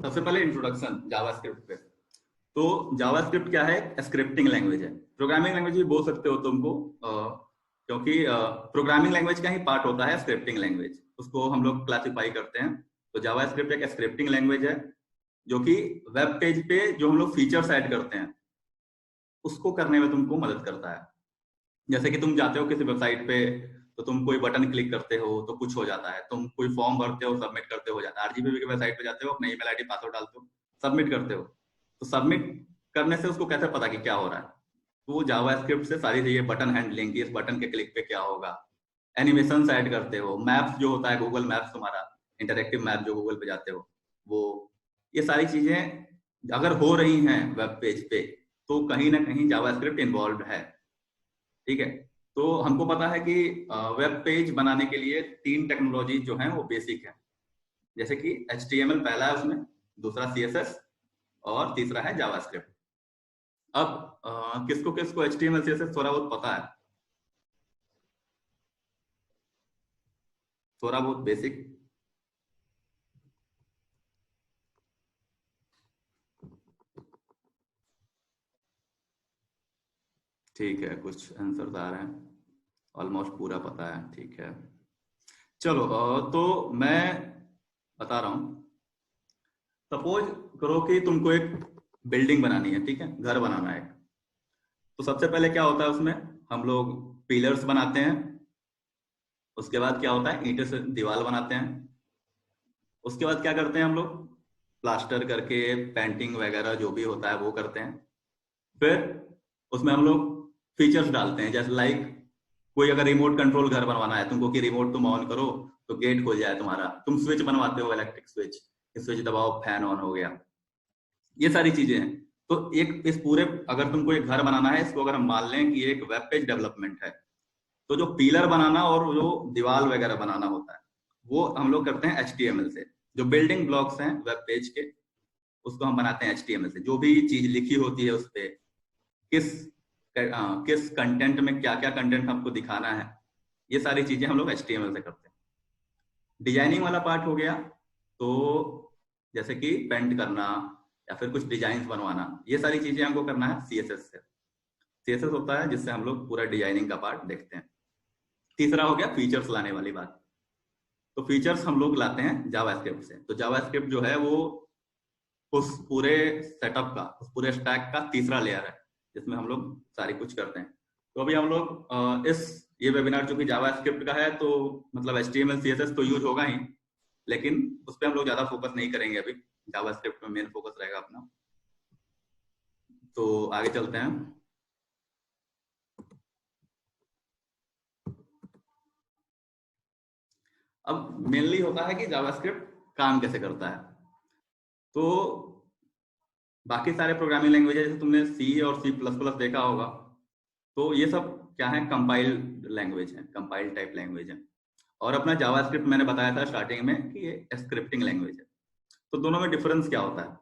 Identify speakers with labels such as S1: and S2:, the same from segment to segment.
S1: सबसे पहले introduction JavaScript पे। तो जावास्क्रिप्ट क्या है? स्क्रिप्टिंग लैंग्वेज है। प्रोग्रामिंग लैंग्वेज भी बोल सकते हो तुमको, क्योंकि प्रोग्रामिंग लैंग्वेज का ही पार्ट होता है स्क्रिप्टिंग लैंग्वेज, उसको हम लोग क्लासिफाई करते हैं। तो जावास्क्रिप्ट एक स्क्रिप्टिंग लैंग्वेज है जो कि वेब पेज पे जो हम लोग फीचर्स ऐड करते हैं उसको करने में तुमको मदद करता है। जैसे कि तुम जाते हो किसी वेबसाइट पे, तो तुम कोई बटन क्लिक करते हो तो कुछ हो जाता है, तुम कोई फॉर्म भरते हो सबमिट करते हो जाता है, आरजीबी की वेबसाइट पे जाते हो अपना ईमेल आईडी पासवर्ड डालते हो सबमिट करते हो, तो सबमिट करने से उसको कैसे पता कि क्या हो रहा है? तो वो जावास्क्रिप्ट से सारी चीजें, बटन हैंडलिंग की, इस बटन के क्लिक पे क्या होगा, एनिमेशन ऐड करते हो, मैप्स जो होता है गूगल मैप्स, तुम्हारा इंटरेक्टिव मैप जो गूगल पे जाते हो वो, ये सारी चीजें अगर हो रही हैं वेब पेज पे तो कहीं ना कहीं जावास्क्रिप्ट इन्वॉल्व है। ठीक है। तो हमको पता है कि वेब पेज बनाने के लिए 3 टेक्नोलॉजी जो है वो बेसिक है, जैसे कि HTML पहला है उसमें, दूसरा CSS और तीसरा है जावास्क्रिप्ट। अब किसको किसको HTML CSS थोड़ा बहुत पता है? थोड़ा बहुत बेसिक। ठीक है, कुछ आंसर आ रहे हैं, ऑलमोस्ट पूरा पता है। ठीक है, चलो तो मैं बता रहा हूँ। सपोज करो कि तुमको एक बिल्डिंग बनानी है, ठीक है, घर बनाना है। तो सबसे पहले क्या होता है उसमें, हम लोग पिलर्स बनाते हैं, उसके बाद क्या होता है ईंटों से दीवार बनाते हैं, उसके बाद क्या करते हैं हम लोग प्लास्टर करके पेंटिंग वगैरह जो भी होता है वो करते हैं। फिर उसमें हम लोग फीचर्स डालते हैं, जैसे लाइक कोई अगर रिमोट कंट्रोल घर बनवाना है तुमको कि रिमोट तुम ऑन करो तो गेट खुल जाए तुम्हारा, तुम स्विच बनवाते हो इलेक्ट्रिक स्विच, स्विच दबाओ फैन ऑन हो गया, ये सारी चीजें हैं। तो एक इस पूरे, अगर तुमको एक घर बनाना है, इसको अगर हम मान लें कि एक वेब पेज डेवलपमेंट है, तो जो पिलर बनाना और जो दीवार वगैरह बनाना होता है वो हम लोग करते हैं HTML से। जो बिल्डिंग ब्लॉक्स हैं वेब पेज के उसको हम बनाते हैं HTML से। जो भी चीज लिखी होती है उस पे, किस किस कंटेंट में क्या क्या कंटेंट हमको दिखाना है, ये सारी चीजें हम लोग HTML से करते हैं। डिजाइनिंग वाला पार्ट हो गया, तो जैसे कि पेंट करना या फिर कुछ डिजाइन बनवाना, ये सारी चीजें हमको करना है CSS से। CSS होता है जिससे हम लोग पूरा डिजाइनिंग का पार्ट देखते हैं। तीसरा हो गया फीचर्स लाने वाली बात। तो फीचर्स हम लोग लाते हैं जावास्क्रिप्ट से। तो जावास्क्रिप्ट जो है वो उस पूरे सेटअप का, उस पूरे स्टैक का तीसरा लेयर है जिसमें हम लोग सारी कुछ करते हैं। तो अभी हम लोग इस ये वेबिनार जो कि जावास्क्रिप्ट का है, तो मतलब HTML CSS तो यूज होगा ही, लेकिन उस पर हम लोग ज्यादा फोकस नहीं करेंगे अभी। जावास्क्रिप्ट में मेन फोकस रहेगा अपना। तो आगे चलते हैं। अब मेनली होता है कि जावास्क्रिप्ट काम कैसे करता है। तो बाकी सारे प्रोग्रामिंग लैंग्वेज जैसे तुमने C और C++ देखा होगा, तो ये सब क्या है, कंपाइल्ड लैंग्वेज है, कंपाइल्ड टाइप लैंग्वेज है। और अपना जावास्क्रिप्ट मैंने बताया था स्टार्टिंग में कि ये स्क्रिप्टिंग लैंग्वेज है। तो दोनों में डिफरेंस क्या होता है?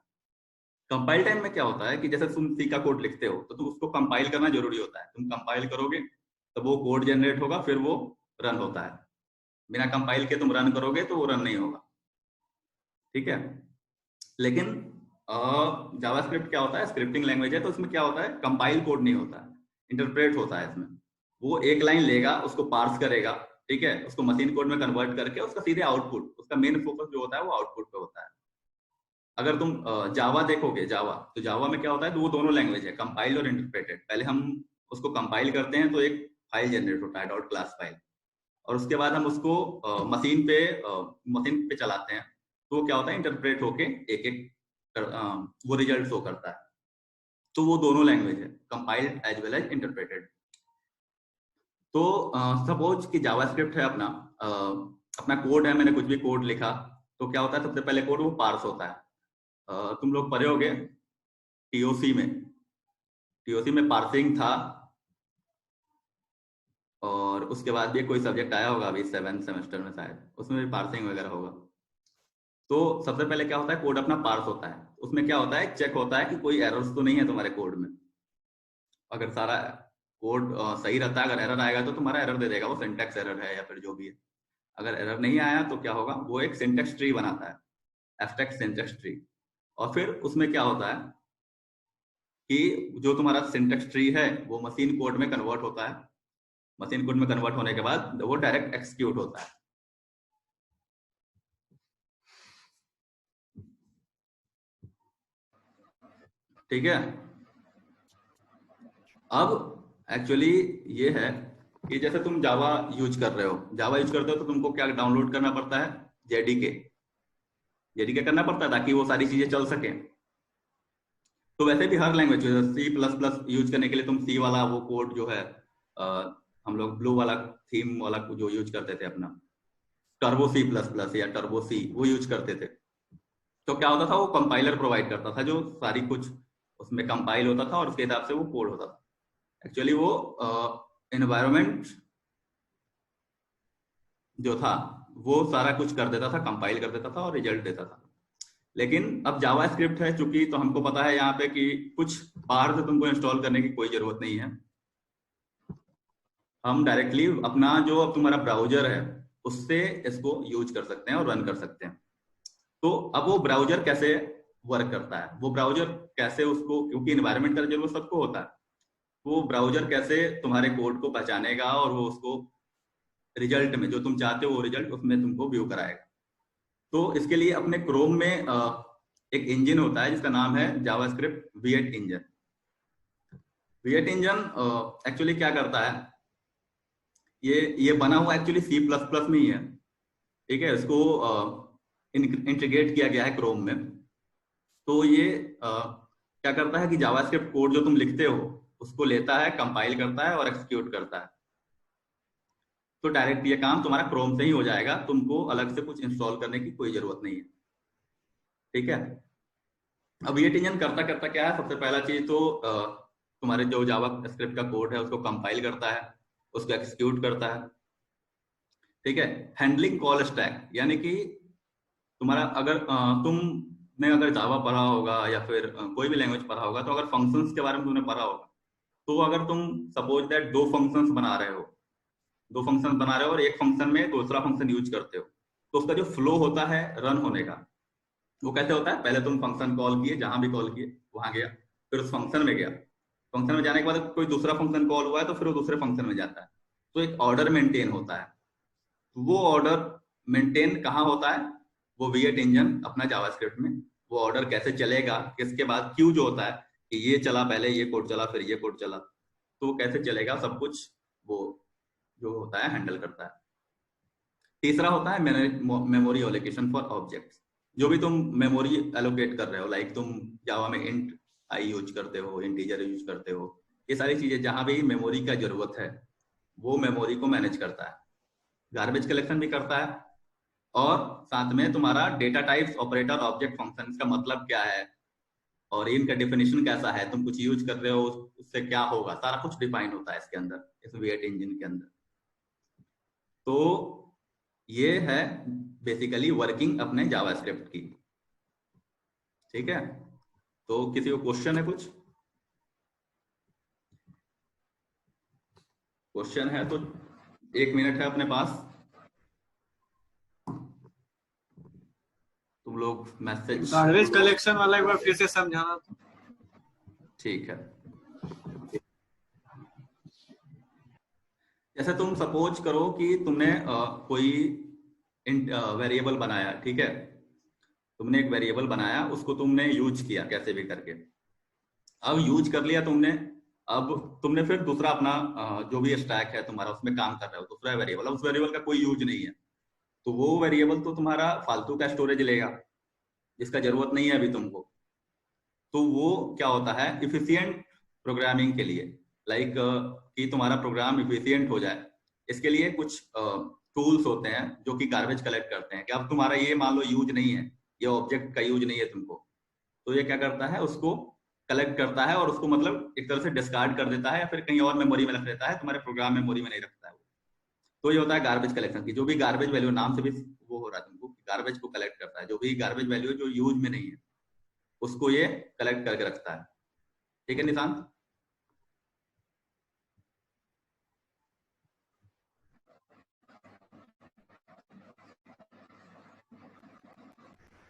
S1: कंपाइल टाइम में क्या होता है कि जैसे तुम C का कोड लिखते हो तो तुम उसको कंपाइल करना जरूरी होता है। तुम कंपाइल करोगे तो वो कोड जनरेट होगा, फिर वो रन होता है। बिना कंपाइल के तुम रन करोगे तो वो रन नहीं होगा। ठीक है। लेकिन जावास्क्रिप्ट क्या होता है, स्क्रिप्टिंग लैंग्वेज है, तो उसमें क्या होता है, कंपाइल कोड नहीं होता है, इंटरप्रेट होता है इसमें। वो एक लाइन लेगा, उसको पार्स करेगा, ठीक है, उसको मशीन कोड में कन्वर्ट करके उसका सीधे आउटपुट, उसका मेन फोकस जो होता है वो आउटपुट पे होता है। अगर तुम जावा देखोगे, जावा, तो जावा में क्या होता है, तो वो दोनों लैंग्वेज है, कंपाइल और इंटरप्रेटेड। पहले हम उसको कंपाइल करते हैं तो एक फाइल जनरेट होता है, डॉट क्लास फाइल, और उसके बाद हम उसको मशीन पे चलाते हैं, तो वो क्या होता है, इंटरप्रेट होके एक एक वो रिजल्ट शो करता है। तो वो दोनों लैंग्वेज है, compiled as well as interpreted. तो सपोज कि जावास्क्रिप्ट है अपना, अपना कोड है, मैंने कुछ भी कोड लिखा, तो क्या होता है, सबसे पहले कोड वो पार्स होता है। तुम लोग पढ़े होगे टीओसी में, टीओसी में पार्सिंग था, और उसके बाद भी कोई सब्जेक्ट आया होगा अभी 7th सेमेस्टर में शायद, उसमें भी पार्सिंग वगैरह होगा। तो सबसे पहले क्या होता है, कोड अपना पार्स होता है। उसमें क्या होता है, चेक होता है कि कोई एरर्स तो नहीं है तुम्हारे कोड में। अगर सारा कोड सही रहता है, अगर एरर आएगा तो तुम्हारा एरर दे देगा, वो सिंटैक्स एरर है या फिर जो भी है। अगर एरर नहीं आया तो क्या होगा, वो एक सिंटैक्स ट्री बनाता है, एब्स्ट्रैक्ट सिंटैक्स ट्री। और फिर उसमें क्या होता है कि जो तुम्हारा सिंटेक्स ट्री है वो मशीन कोड में कन्वर्ट होता है। मशीन कोड में कन्वर्ट होने के बाद वो डायरेक्ट एक्सिक्यूट होता है। ठीक है। अब एक्चुअली ये है कि जैसे तुम जावा यूज कर रहे हो, जावा यूज करते हो तो तुमको क्या डाउनलोड करना पड़ता है? जेडीके। जेडीके करना पड़ता है ताकि वो सारी चीजें चल सके। तो वैसे भी हर language, C plus plus use करने के लिए तुम सी वाला वो कोड जो है, अ, हम लोग ब्लू वाला थीम वाला जो यूज करते थे अपना, टर्बो सी प्लस प्लस या टर्बो सी, वो यूज करते थे। तो क्या होता था, वो कंपाइलर प्रोवाइड करता था जो सारी कुछ उसमें कंपाइल होता था और उसके हिसाब से वो कोड होता था। एक्चुअली वो एनवायरमेंट जो था वो सारा कुछ कर देता था, कंपाइल कर देता था और रिजल्ट देता था। लेकिन अब जावा स्क्रिप्ट है चूंकि, तो हमको पता है यहाँ पे कि कुछ बाहर से तुमको इंस्टॉल करने की कोई जरूरत नहीं है। हम डायरेक्टली अपना जो अब तुम्हारा ब्राउजर है उससे इसको यूज कर सकते हैं और रन कर सकते हैं। तो अब वो ब्राउजर कैसे वर्क करता है, वो ब्राउजर कैसे उसको, क्योंकि इन्वायरमेंट का जरूरत सबको होता है, तो वो ब्राउजर कैसे तुम्हारे कोड को पहचानेगा और वो उसको रिजल्ट में जो तुम चाहते हो वो रिजल्ट उसमें तुमको व्यू कराएगा। तो इसके लिए अपने क्रोम में एक इंजन होता है जिसका नाम है JavaScript V8 engine. V8 engine actually क्या करता है, ये बना हुआ एक्चुअली सी प्लस प्लस में ही है। ठीक है, इसको इंटीग्रेट किया गया है क्रोम में। तो ये क्या करता है कि जावास्क्रिप्ट कोड जो तुम लिखते हो उसको लेता है, कंपाइल करता है और एक्सिक्यूट करता है। तो डायरेक्ट ये काम तुम्हारा क्रोम से ही हो जाएगा, तुमको अलग से कुछ इंस्टॉल करने की कोई जरूरत नहीं है। ठीक है। अब ये इंजन करता करता क्या है, सबसे पहला चीज तो तुम्हारे जो जावा स्क्रिप्ट का कोड है उसको कंपाइल करता है, उसको एक्सिक्यूट करता है। ठीक है। हैंडलिंग कॉल स्टैक, यानी कि तुम्हारा अगर तुमने अगर जावा पढ़ा होगा या फिर कोई भी लैंग्वेज पढ़ा होगा, तो अगर फंक्शंस के बारे में तुमने पढ़ा होगा, तो अगर तुम सपोज दैट दो फंक्शंस बना रहे हो, दो फंक्शन बना रहे हो और एक फंक्शन में दूसरा फंक्शन यूज करते हो, तो उसका जो फ्लो होता है रन होने का, वो कैसे होता है, पहले तुम फंक्शन कॉल किए, जहां भी कॉल किए वहां गया, फिर उस फंक्शन में गया, फंक्शन में जाने के बाद कोई दूसरा फंक्शन कॉल हुआ है तो फिर वो दूसरे फंक्शन में जाता है। तो एक ऑर्डर मेंटेन होता है। वो ऑर्डर मेंटेन कहाँ होता है, वो V8 इंजन अपना जावास्क्रिप्ट में, वो ऑर्डर कैसे चलेगा, किसके बाद क्यू जो होता है कि ये चला, पहले ये कोड चला फिर ये कोड चला, तो वो कैसे चलेगा सब कुछ वो जो होता है हैंडल करता है। तीसरा होता है मेमोरी एलोकेशन फॉर ऑब्जेक्ट्स। जो भी तुम मेमोरी एलोकेट कर रहे हो, लाइक तुम जावा में इंट आई यूज करते हो, इंटीजर यूज करते हो, ये सारी चीजें जहां भी मेमोरी का जरूरत है वो मेमोरी को मैनेज करता है, गार्बेज कलेक्शन भी करता है। और साथ में तुम्हारा data types, operator, object, function का मतलब क्या है और इनका डेफिनेशन कैसा है, तुम कुछ यूज कर रहे हो उससे क्या होगा, सारा कुछ डिफाइन होता है इसके अंदर, इस V8 इंजन के अंदर। तो ये है बेसिकली वर्किंग अपने जावास्क्रिप्ट की। ठीक है। तो किसी को क्वेश्चन है कुछ? क्वेश्चन है तो 1 मिनट है अपने पास, तुम लोग मैसेज।
S2: गार्बेज कलेक्शन वाला एक बार फिर से समझाना।
S1: ठीक है। जैसे तुम सपोज करो कि तुमने कोई वेरिएबल बनाया, ठीक है, तुमने एक वेरिएबल बनाया, उसको तुमने यूज किया कैसे भी करके, अब यूज कर लिया तुमने, अब तुमने फिर दूसरा अपना जो भी स्टैक है तुम्हारा उसमें काम कर रहे हो, दूसरा वेरिएबल, अब उस वेरिएबल का कोई यूज नहीं है, तो वो वेरिएबल तो तुम्हारा फालतू का स्टोरेज लेगा जिसका जरूरत नहीं है अभी तुमको। तो वो क्या होता है, इफिशियंट प्रोग्रामिंग के लिए, लाइक कि तुम्हारा प्रोग्राम इफिशियंट हो जाए, इसके लिए कुछ टूल्स होते हैं जो कि गार्बेज कलेक्ट करते हैं कि अब तुम्हारा ये मान लो यूज नहीं है, ये ऑब्जेक्ट का यूज नहीं है तुमको, तो ये क्या करता है, उसको कलेक्ट करता है और उसको मतलब एक तरह से डिस्कार्ड कर देता है या फिर कहीं और मेमोरी में रख देता है, तुम्हारे प्रोग्राम मेमोरी में नहीं रखता है वो। तो ये होता है गार्बेज कलेक्शन की, जो भी गार्बेज वैल्यू, नाम से भी वो हो रहा है तुमको, गार्बेज को कलेक्ट करता है, जो भी गार्बेज वैल्यू जो यूज में नहीं है उसको ये कलेक्ट करके रखता है। ठीक है निशांत?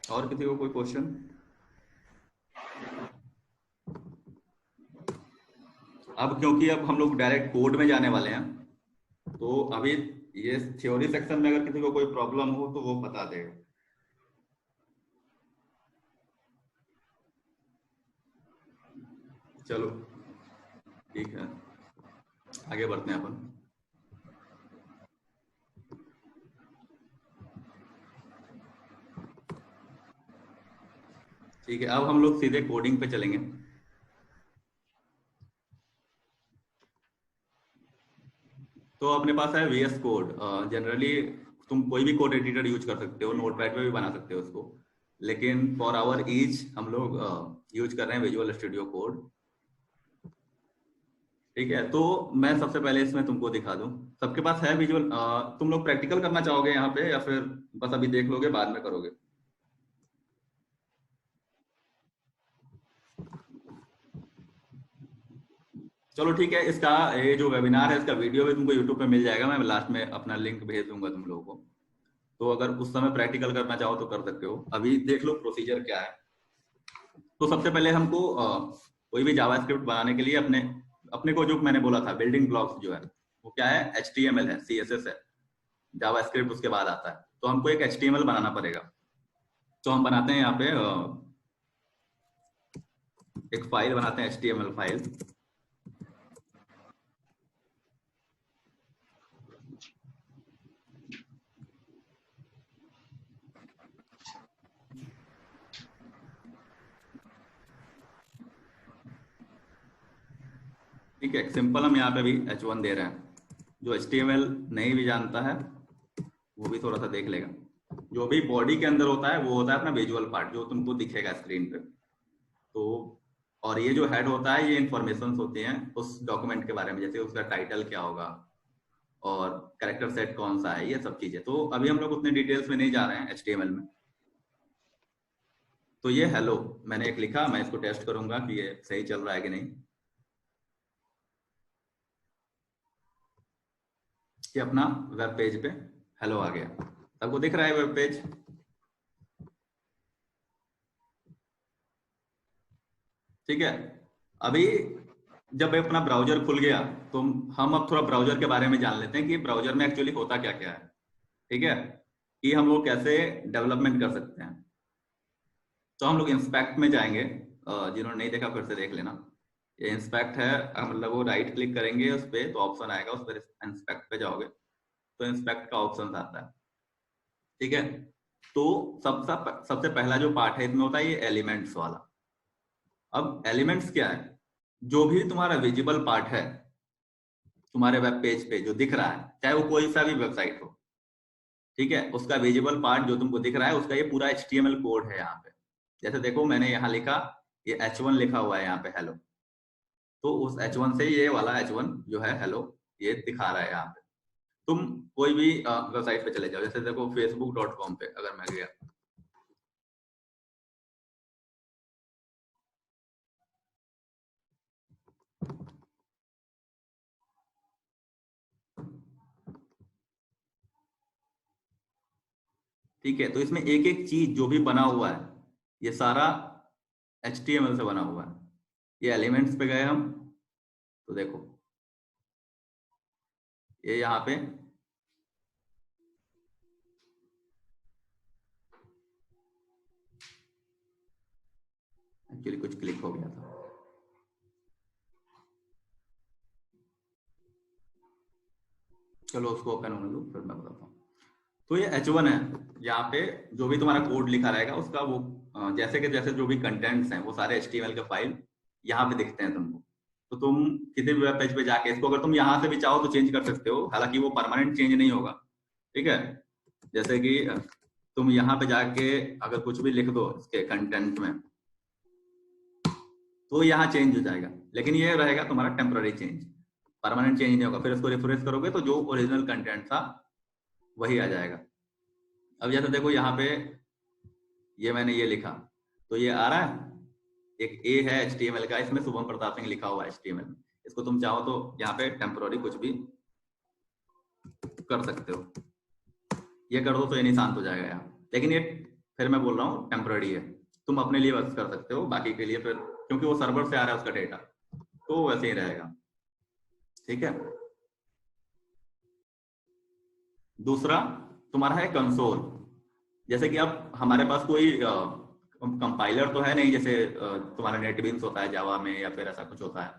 S1: और किसी को कोई क्वेश्चन? अब क्योंकि अब हम लोग डायरेक्ट कोड में जाने वाले हैं, तो अभी ये थ्योरी सेक्शन में अगर किसी को कोई प्रॉब्लम हो तो वो बता देगा। चलो ठीक है, आगे बढ़ते हैं अपन। ठीक है, अब हम लोग सीधे कोडिंग पे चलेंगे। तो अपने पास है VS कोड। जनरली तुम कोई भी कोड एडिटर यूज कर सकते हो, नोटपैड पे भी बना सकते हो उसको, लेकिन फॉर आवर ईज हम लोग यूज कर रहे हैं विजुअल स्टूडियो कोड। ठीक है, तो मैं सबसे पहले इसमें तुमको दिखा दूं। सबके पास है विजुअल? तुम लोग प्रैक्टिकल करना चाहोगे यहाँ पे, या फिर बस अभी देख लोगे बाद में करोगे? चलो ठीक है, इसका ये जो वेबिनार है इसका वीडियो भी तुमको यूट्यूब पे मिल जाएगा, मैं लास्ट में अपना लिंक भेज दूंगा तुम लोगों को। तो अगर उस समय प्रैक्टिकल करना चाहो तो कर सकते हो। अभी देख लो प्रोसीजर क्या है। तो सबसे पहले हमको कोई भी जावास्क्रिप्ट बनाने के लिए अपने अपने को जो मैंने बोला था बिल्डिंग ब्लॉक्स जो है वो क्या है, HTML है, CSS है, जावास्क्रिप्ट उसके बाद आता है। तो हमको एक HTML बनाना पड़ेगा। तो हम बनाते हैं यहाँ पे एक फाइल बनाते हैं, HTML फाइल। ठीक है, सिंपल हम यहाँ पे भी H1 दे रहे हैं। जो HTML नहीं भी जानता है वो भी थोड़ा सा देख लेगा। जो भी बॉडी के अंदर होता है वो होता है अपना विजुअल पार्ट जो तुमको दिखेगा स्क्रीन पे। तो और ये जो हेड होता है ये इंफॉर्मेशन होती हैं उस डॉक्यूमेंट के बारे में, जैसे उसका टाइटल क्या होगा और कैरेक्टर सेट कौन सा है, ये सब चीजें। तो अभी हम लोग उतने डिटेल्स में नहीं जा रहे हैं HTML में। तो ये हेलो मैंने एक लिखा, मैं इसको टेस्ट करूंगा कि ये सही चल रहा है कि नहीं। ये अपना वेब पेज पे हेलो आ गया। सबको दिख रहा है वेब पेज? ठीक है, अभी जब अपना ब्राउजर खुल गया तो हम अब थोड़ा ब्राउजर के बारे में जान लेते हैं कि ब्राउजर में एक्चुअली होता क्या क्या है। ठीक है, कि हम लोग कैसे डेवलपमेंट कर सकते हैं। तो हम लोग इंस्पेक्ट में जाएंगे, जिन्होंने नहीं देखा फिर से देख लेना। ये इंस्पेक्ट है, मतलब वो राइट क्लिक करेंगे उस पर तो ऑप्शन आएगा, उस पर इंस्पेक्ट पे जाओगे तो इंस्पेक्ट का ऑप्शन आता है। ठीक है, तो सबसे पहला जो पार्ट है इसमें होता है ये एलिमेंट्स वाला। अब एलिमेंट्स क्या है? जो भी तुम्हारा विजिबल पार्ट है तुम्हारे वेब पेज पे जो दिख रहा है, चाहे वो कोई सा भी वेबसाइट हो, ठीक है, उसका विजिबल पार्ट जो तुमको दिख रहा है उसका ये पूरा HTML कोड है यहाँ पे। जैसे देखो मैंने यहाँ लिखा, ये H1 लिखा हुआ है यहाँ पे हेलो, तो उस H1 से ये वाला H1 जो है हेलो ये दिखा रहा है यहाँ पे। तुम कोई भी वेबसाइट पे चले जाओ, जैसे देखो facebook.com पे अगर मैं गया, ठीक है, तो इसमें एक एक चीज जो भी बना हुआ है ये सारा HTML से बना हुआ है। ये एलिमेंट्स पे गए हम तो देखो ये यहाँ पे एक्चुअली कुछ क्लिक हो गया था। चलो उसको ओपन होने दो फिर मैं बताता हूँ। तो ये H1 है, यहाँ पे जो भी तुम्हारा कोड लिखा रहेगा उसका वो जैसे कि जैसे जो भी कंटेंट्स हैं वो सारे HTML के फाइल यहाँ पे दिखते हैं तुमको। तो तुम किसी भी वेब पेज पे जाके इसको अगर तुम यहाँ से भी चाहो तो चेंज कर सकते हो, हालांकि वो परमानेंट चेंज नहीं होगा। ठीक है, जैसे कि तुम यहाँ पे जाके अगर कुछ भी लिख दो इसके कंटेंट में तो यहाँ चेंज हो जाएगा, लेकिन ये रहेगा तुम्हारा टेम्पररी चेंज, परमानेंट चेंज नहीं होगा। फिर इसको रिफ्रेश करोगे तो जो ओरिजिनल कंटेंट था वही आ जाएगा। अब जैसे देखो यहाँ पे ये मैंने ये लिखा तो ये आ रहा है, एक ए है HTML का, इसमें शुभम प्रताप सिंह लिखा हुआ है HTML में। इसको तुम चाहो तो यहाँ पे टेम्पररी कुछ भी कर सकते हो, ये कर दो तो ये नहीं शांत हो जाएगा यहाँ। लेकिन ये फिर मैं बोल रहा हूँ टेम्पररी है, तुम अपने लिए वर्क कर सकते हो, बाकी के लिए फिर क्योंकि वो सर्वर से आ रहा है उसका डेटा तो वैसे ही रहेगा। ठीक है। दूसरा तुम्हारा है कंसोल। जैसे कि अब हमारे पास कोई कंपाइलर तो है नहीं, जैसे तुम्हारा नेटबीन्स होता है जावा में या फिर ऐसा कुछ होता है।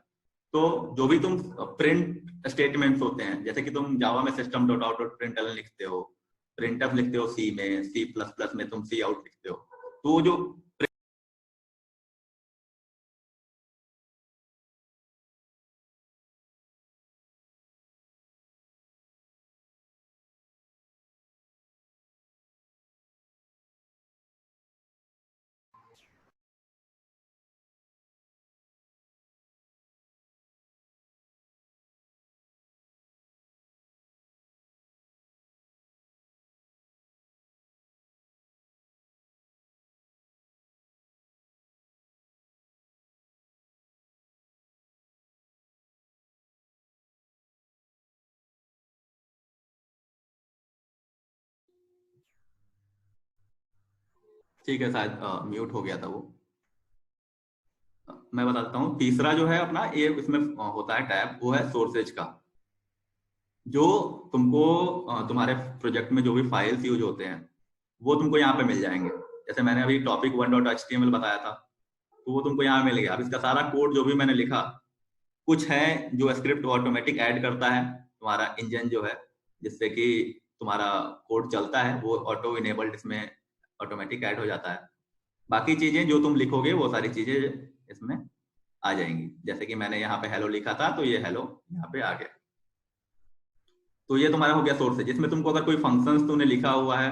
S1: तो जो भी तुम प्रिंट स्टेटमेंट्स होते हैं, जैसे कि तुम जावा में system dot out dot println लिखते हो, प्रिंटफ लिखते हो सी में, सी प्लस प्लस में तुम सी आउट लिखते हो, तो जो ठीक है, शायद म्यूट हो गया था वो। मैं बता देता हूँ। तीसरा जो है अपना ये इसमें होता है टैब, वो है सोर्सेज का। जो तुमको तुम्हारे प्रोजेक्ट में जो भी फाइल्स यूज होते हैं वो तुमको यहाँ पे मिल जाएंगे। जैसे मैंने अभी टॉपिक 1.html बताया था, तो वो तुमको यहाँ मिल गया। अब इसका सारा कोड जो भी मैंने लिखा, कुछ है जो स्क्रिप्ट ऑटोमेटिक ऐड करता है तुम्हारा इंजन जो है, जिससे कि तुम्हारा कोड चलता है, वो ऑटो इनेबल्ड इसमें ऑटोमेटिक ऐड हो जाता है। बाकी चीजें जो तुम लिखोगे वो सारी चीजें इसमें आ जाएंगी। जैसे कि मैंने यहाँ पे हेलो लिखा था, तो ये हेलो यहाँ पे आ गया। तो ये तुम्हारा हो गया सोर्स है, जिसमें तुमको अगर कोई फंक्शन तुमने लिखा हुआ है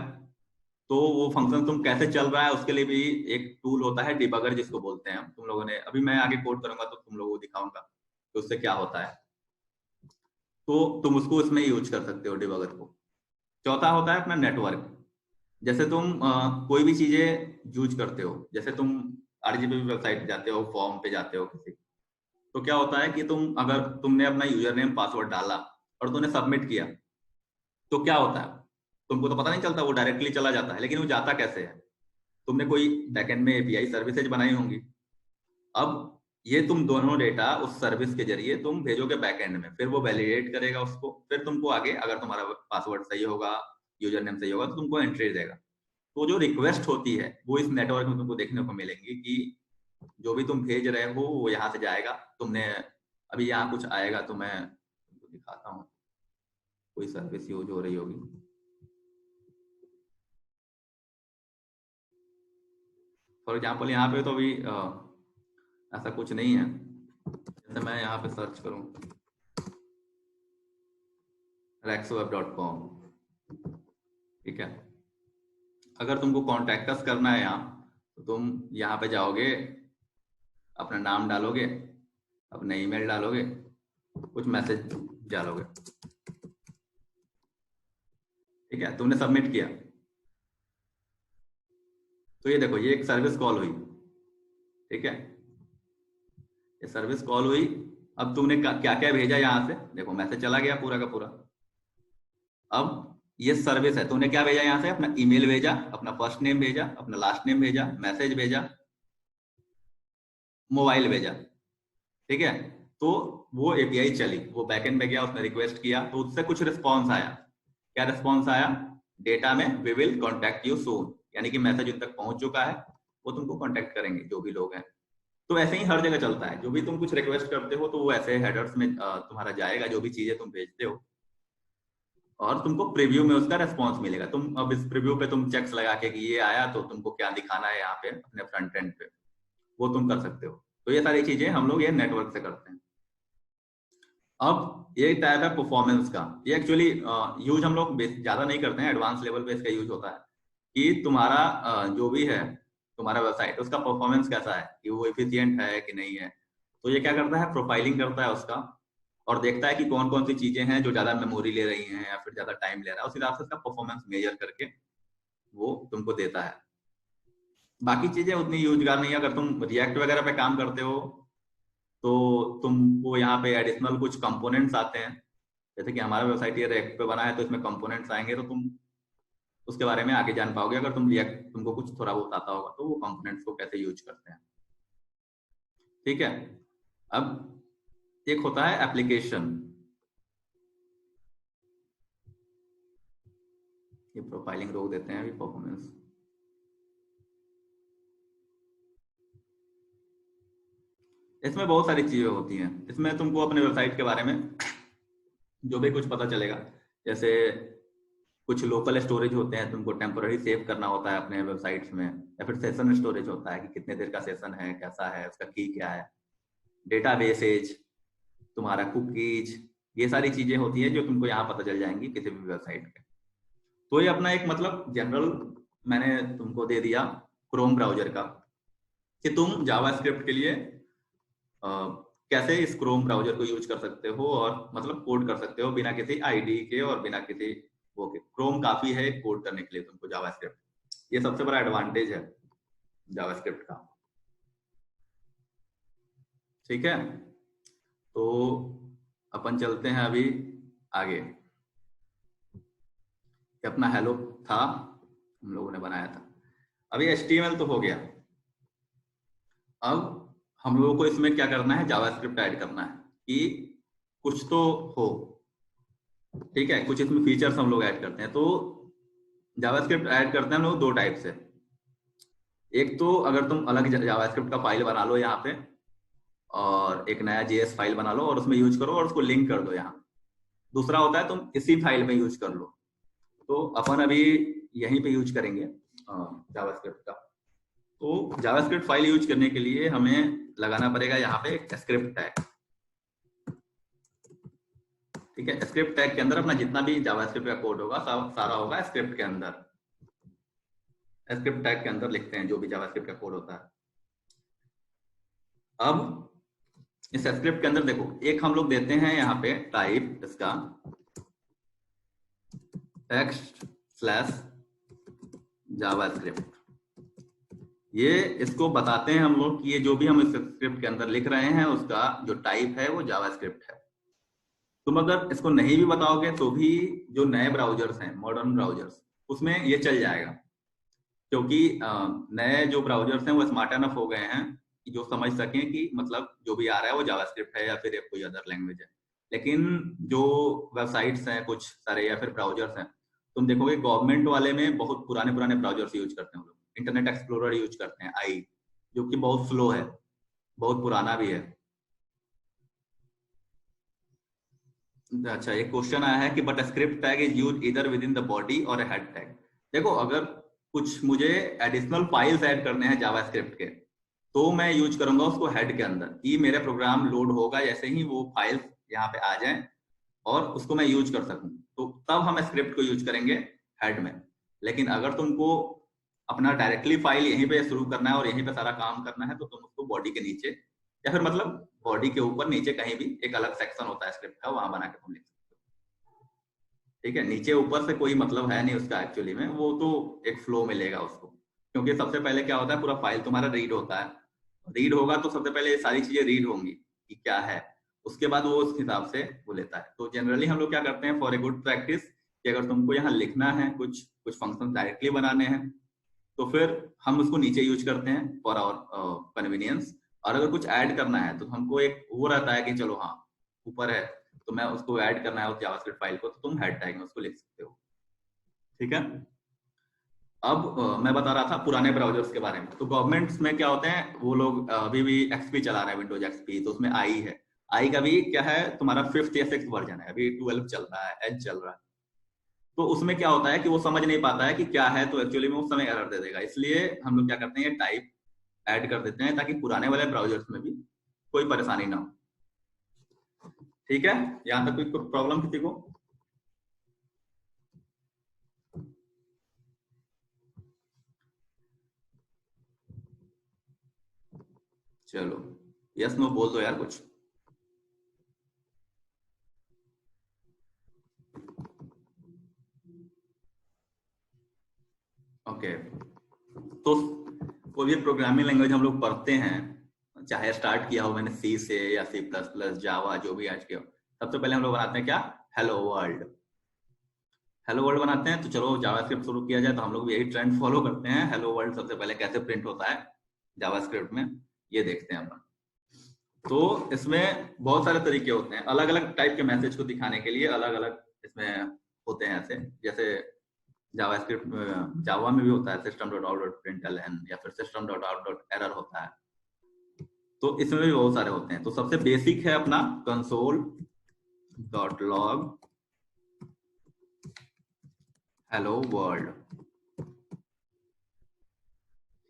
S1: तो वो फंक्शन तुम कैसे चल रहा है उसके लिए भी एक टूल होता है, डिबगर जिसको बोलते हैं। तुम लोगों ने अभी, मैं आगे कोड करूंगा तो तुम लोगों को दिखाऊंगा कि उससे क्या होता है, तो तुम उसको उसमें यूज कर सकते हो डिबगर को। चौथा होता है अपना नेटवर्क। जैसे तुम कोई भी चीजें यूज करते हो, जैसे तुम आरजीबी वेबसाइट पे जाते हो, फॉर्म पे जाते हो किसी, तो क्या होता है कि तुम अगर तुमने अपना यूजर नेम पासवर्ड डाला और तुमने सबमिट किया, तो क्या होता है, तुमको तो पता नहीं चलता, वो डायरेक्टली चला जाता है। लेकिन वो जाता कैसे है, तुमने कोई बैकएंड में एपीआई सर्विसेज बनाई होंगी। अब ये तुम दोनों डेटा उस सर्विस के जरिए तुम भेजोगे बैकएंड में, फिर वो वैलिडेट करेगा उसको, फिर तुमको आगे अगर तुम्हारा पासवर्ड सही होगा, यूजर नेम सही होगा, तो तुमको एंट्री देगा। तो जो रिक्वेस्ट होती है वो इस नेटवर्क में तुमको देखने को मिलेंगी कि जो भी तुम भेज रहे हो वो यहाँ से जाएगा। तुमने अभी यहाँ कुछ आएगा, तो मैं तुमको दिखाता हूँ, कोई सर्विस यूज हो रही होगी। फॉर एग्जाम्पल यहाँ पे तो अभी ऐसा कुछ नहीं है। जैसे मैं यहाँ पे सर्च करूँ rexweb.com, ठीक है। अगर तुमको कॉन्टैक्ट अस करना है यहाँ, तो तुम यहाँ पे जाओगे, अपना नाम डालोगे, अपना ईमेल डालोगे, कुछ मैसेज डालोगे, ठीक है। तुमने सबमिट किया, तो ये देखो, ये एक सर्विस कॉल हुई, ठीक है। ये सर्विस कॉल हुई। अब तुमने क्या क्या भेजा यहाँ से, देखो मैसेज चला गया पूरा का पूरा। अब ये सर्विस है, तुमने क्या भेजा यहाँ से, अपना ईमेल भेजा, अपना फर्स्ट नेम भेजा, अपना लास्ट नेम भेजा, मैसेज भेजा, मोबाइल भेजा, ठीक है। तो वो एपीआई चली, वो बैकएंड में गया, उसने रिक्वेस्ट किया, तो उससे कुछ रिस्पॉन्स आया। क्या रिस्पॉन्स आया, डेटा में we will contact you soon, यानी कि मैसेज उन तक पहुंच चुका है, वो तुमको कॉन्टेक्ट करेंगे जो भी लोग हैं। तो ऐसे ही हर जगह चलता है, जो भी तुम कुछ रिक्वेस्ट करते हो तो वो ऐसे हेडर्स में तुम्हारा जाएगा, जो भी चीजें तुम भेजते हो, और तुमको प्रीव्यू में उसका रेस्पॉन्स मिलेगा। तुम अब इस प्रीव्यू पे तुम चेक्स लगा के कि ये आया तो तुमको क्या दिखाना है यहाँ पे अपने फ्रंट एंड पे, वो तुम कर सकते हो। तो ये सारी चीजें हम लोग ये नेटवर्क से करते हैं। अब ये टाइप है परफॉर्मेंस का। ये एक्चुअली यूज हम लोग ज्यादा नहीं करते हैं, एडवांस लेवल पे इसका यूज होता है कि तुम्हारा जो भी है तुम्हारा वेबसाइट, उसका परफॉर्मेंस कैसा है, कि वो एफिशिएंट है कि नहीं है। तो ये क्या करता है, प्रोफाइलिंग करता है उसका, और देखता है कि कौन कौन सी चीजें हैं जो ज्यादा मेमोरी ले रही हैं या फिर ज्यादा टाइम ले रहा है, उस हिसाब से उसका परफॉर्मेंस मेजर करके वो तुमको देता है। बाकी चीजें उतनी यूजगार नहीं है। अगर तुम रिएक्ट वगैरह पे काम करते हो तो तुमको यहाँ पे एडिशनल कुछ कंपोनेंट्स आते हैं। जैसे कि हमारा वेबसाइट ये रिएक्ट पे बना है, तो इसमें कंपोनेंट्स आएंगे, तो तुम उसके बारे में आगे जान पाओगे। अगर तुम रिएक्ट, तुमको कुछ थोड़ा बहुत आता होगा तो वो कंपोनेंट्स को कैसे यूज करते हैं, ठीक है। अब एक होता है एप्लीकेशन। कंपाइलिंग रोक देते हैं अभी परफॉर्मेंस। इसमें बहुत सारी चीजें होती हैं। इसमें तुमको अपने वेबसाइट के बारे में जो भी कुछ पता चलेगा, जैसे कुछ लोकल स्टोरेज होते हैं, तुमको टेम्पोररी सेव करना होता है अपने वेबसाइट्स में, या फिर सेशन स्टोरेज होता है कि कितने देर का सेशन है, कैसा है, उसका की क्या है, डेटाबेसेज, तुम्हारा कुकीज, ये सारी चीजें होती है जो तुमको यहाँ पता चल जाएंगी किसी भी वेबसाइट पे। तो ये अपना एक मतलब जनरल मैंने तुमको दे दिया क्रोम ब्राउजर का, कि तुम जावास्क्रिप्ट के लिए कैसे इस क्रोम ब्राउजर को यूज कर सकते हो और मतलब कोड कर सकते हो बिना किसी आईडी के और बिना किसी वो के। क्रोम काफी है कोड करने के लिए तुमको जावास्क्रिप्ट, ये सबसे बड़ा एडवांटेज है जावास्क्रिप्ट का। ठीक है, तो अपन चलते हैं अभी आगे। अपना हेलो था, हम लोगों ने बनाया था। अभी HTML तो हो गया, अब हम लोगों को इसमें क्या करना है, जावास्क्रिप्ट ऐड करना है कि कुछ तो हो। ठीक है, कुछ इसमें फीचर्स हम लोग ऐड करते हैं। तो जावास्क्रिप्ट ऐड करते हैं हम लोग दो टाइप से। एक तो अगर तुम अलग जावास्क्रिप्ट का फाइल बना लो यहाँ पे और एक नया JS फाइल बना लो और उसमें यूज करो और उसको लिंक कर दो यहाँ। दूसरा होता है तुम इसी फाइल में यूज कर लो। तो अपन अभी यहीं पे यूज करेंगे जावास्क्रिप्ट का। तो जावास्क्रिप्ट फाइल यूज करने के लिए हमें लगाना पड़ेगा यहाँ पे एक स्क्रिप्ट टैग। ठीक है, स्क्रिप्ट टैग के अंदर अपना जितना भी जावास्क्रिप्ट का कोड होगा सारा होगा स्क्रिप्ट के अंदर। स्क्रिप्ट टैग के अंदर लिखते हैं जो भी जावास्क्रिप्ट का कोड होता है। अब इस स्क्रिप्ट के अंदर देखो, एक हम लोग देते हैं यहाँ पे टाइप इसका text/जावास्क्रिप्ट। ये इसको बताते हैं हम लोग कि ये जो भी हम इस स्क्रिप्ट के अंदर लिख रहे हैं उसका जो टाइप है वो जावास्क्रिप्ट है। तुम अगर इसको नहीं भी बताओगे तो भी जो नए ब्राउजर्स हैं, मॉडर्न ब्राउजर्स, उसमें ये चल जाएगा, क्योंकि नए जो ब्राउजर्स हैं वो स्मार्ट एनफ हो गए हैं कि जो समझ सकें कि मतलब जो भी आ रहा है वो जावास्क्रिप्ट है या फिर कोई अदर लैंग्वेज है। लेकिन जो वेबसाइट्स हैं कुछ सारे या फिर ब्राउजर्स हैं, तुम देखोगे गवर्नमेंट वाले में बहुत पुराने पुराने ब्राउजर्स यूज करते हैं लोग। इंटरनेट एक्सप्लोरर यूज करते हैं आई, जो कि बहुत स्लो है, बहुत पुराना भी है। अच्छा, एक क्वेश्चन आया है कि but script tag is use इधर विद इन द बॉडी और हेड टैग। देखो, अगर कुछ मुझे एडिशनल फाइल्स ऐड करने हैं जावास्क्रिप्ट के तो मैं यूज करूंगा उसको हेड के अंदर, कि मेरे प्रोग्राम लोड होगा जैसे ही वो फाइल्स यहाँ पे आ जाएं और उसको मैं यूज कर सकूं, तो तब हम स्क्रिप्ट को यूज करेंगे हेड में। लेकिन अगर तुमको अपना डायरेक्टली फाइल यहीं पे शुरू करना है और यहीं पे सारा काम करना है तो तुम उसको बॉडी के नीचे या फिर मतलब बॉडी के ऊपर नीचे कहीं भी एक अलग सेक्शन होता है स्क्रिप्ट का, वहां बना के तुम लिख सकते हो। ठीक है, नीचे ऊपर से कोई मतलब है नहीं उसका एक्चुअली में, वो तो एक फ्लो मिलेगा उसको। क्योंकि सबसे पहले क्या होता है, पूरा फाइल तुम्हारा रीड होता है, रीड होगा तो सबसे पहले ये सारी चीजें रीड होंगी कि क्या है, उसके बाद वो उस हिसाब से वो लेता है। तो जनरली हम लोग क्या करते हैं फॉर ए गुड प्रैक्टिस, कि अगर तुमको यहाँ लिखना है कुछ फंक्शन डायरेक्टली बनाने हैं तो फिर हम उसको नीचे यूज करते हैं फॉर आवर कन्वीनियंस। और अगर कुछ ऐड करना है तो हमको एक वो रहता है कि चलो हाँ ऊपर है तो मैं उसको ऐड करना है उस जावास्क्रिप्ट फाइल को, तो तुम हेड टैग में उसको लिख सकते हो। ठीक है, अब मैं बता रहा था पुराने ब्राउजर्स के बारे में। तो गवर्नमेंट्स में क्या होते हैं, वो लोग अभी भी XP चला रहे हैं, विंडोज XP, तो उसमें आई है। आई का भी क्या है तुम्हारा 5th या 6th वर्जन है, अभी 12 चल रहा है, एज चल रहा है। तो उसमें क्या होता है कि वो समझ नहीं पाता है कि क्या है, तो एक्चुअली में उस समय एरर दे देगा। इसलिए हम लोग क्या करते हैं, टाइप ऐड कर देते हैं ताकि पुराने वाले ब्राउजर्स में भी कोई परेशानी ना हो। ठीक है, यहाँ तक कोई प्रॉब्लम किसी को? चलो यस नो बोल दो यार कुछ। ओके, तो कोई भी प्रोग्रामिंग लैंग्वेज हम लोग पढ़ते हैं, चाहे स्टार्ट किया हो मैंने C से या C++, जावा, जो भी आज के, सबसे पहले हम लोग बनाते हैं क्या, हेलो वर्ल्ड। हेलो वर्ल्ड बनाते हैं। तो चलो जावास्क्रिप्ट शुरू किया जाए, तो हम लोग भी यही ट्रेंड फॉलो करते हैं। हेलो वर्ल्ड सबसे पहले कैसे प्रिंट होता है जावास्क्रिप्ट में, ये देखते हैं अपन। तो इसमें बहुत सारे तरीके होते हैं, अलग अलग टाइप के मैसेज को दिखाने के लिए अलग अलग इसमें होते हैं ऐसे। जैसे जावास्क्रिप्ट जावा में भी होता है system dot out dot println या फिर system dot out dot error होता है, तो इसमें भी बहुत सारे होते हैं। तो सबसे बेसिक है अपना console dot log hello world,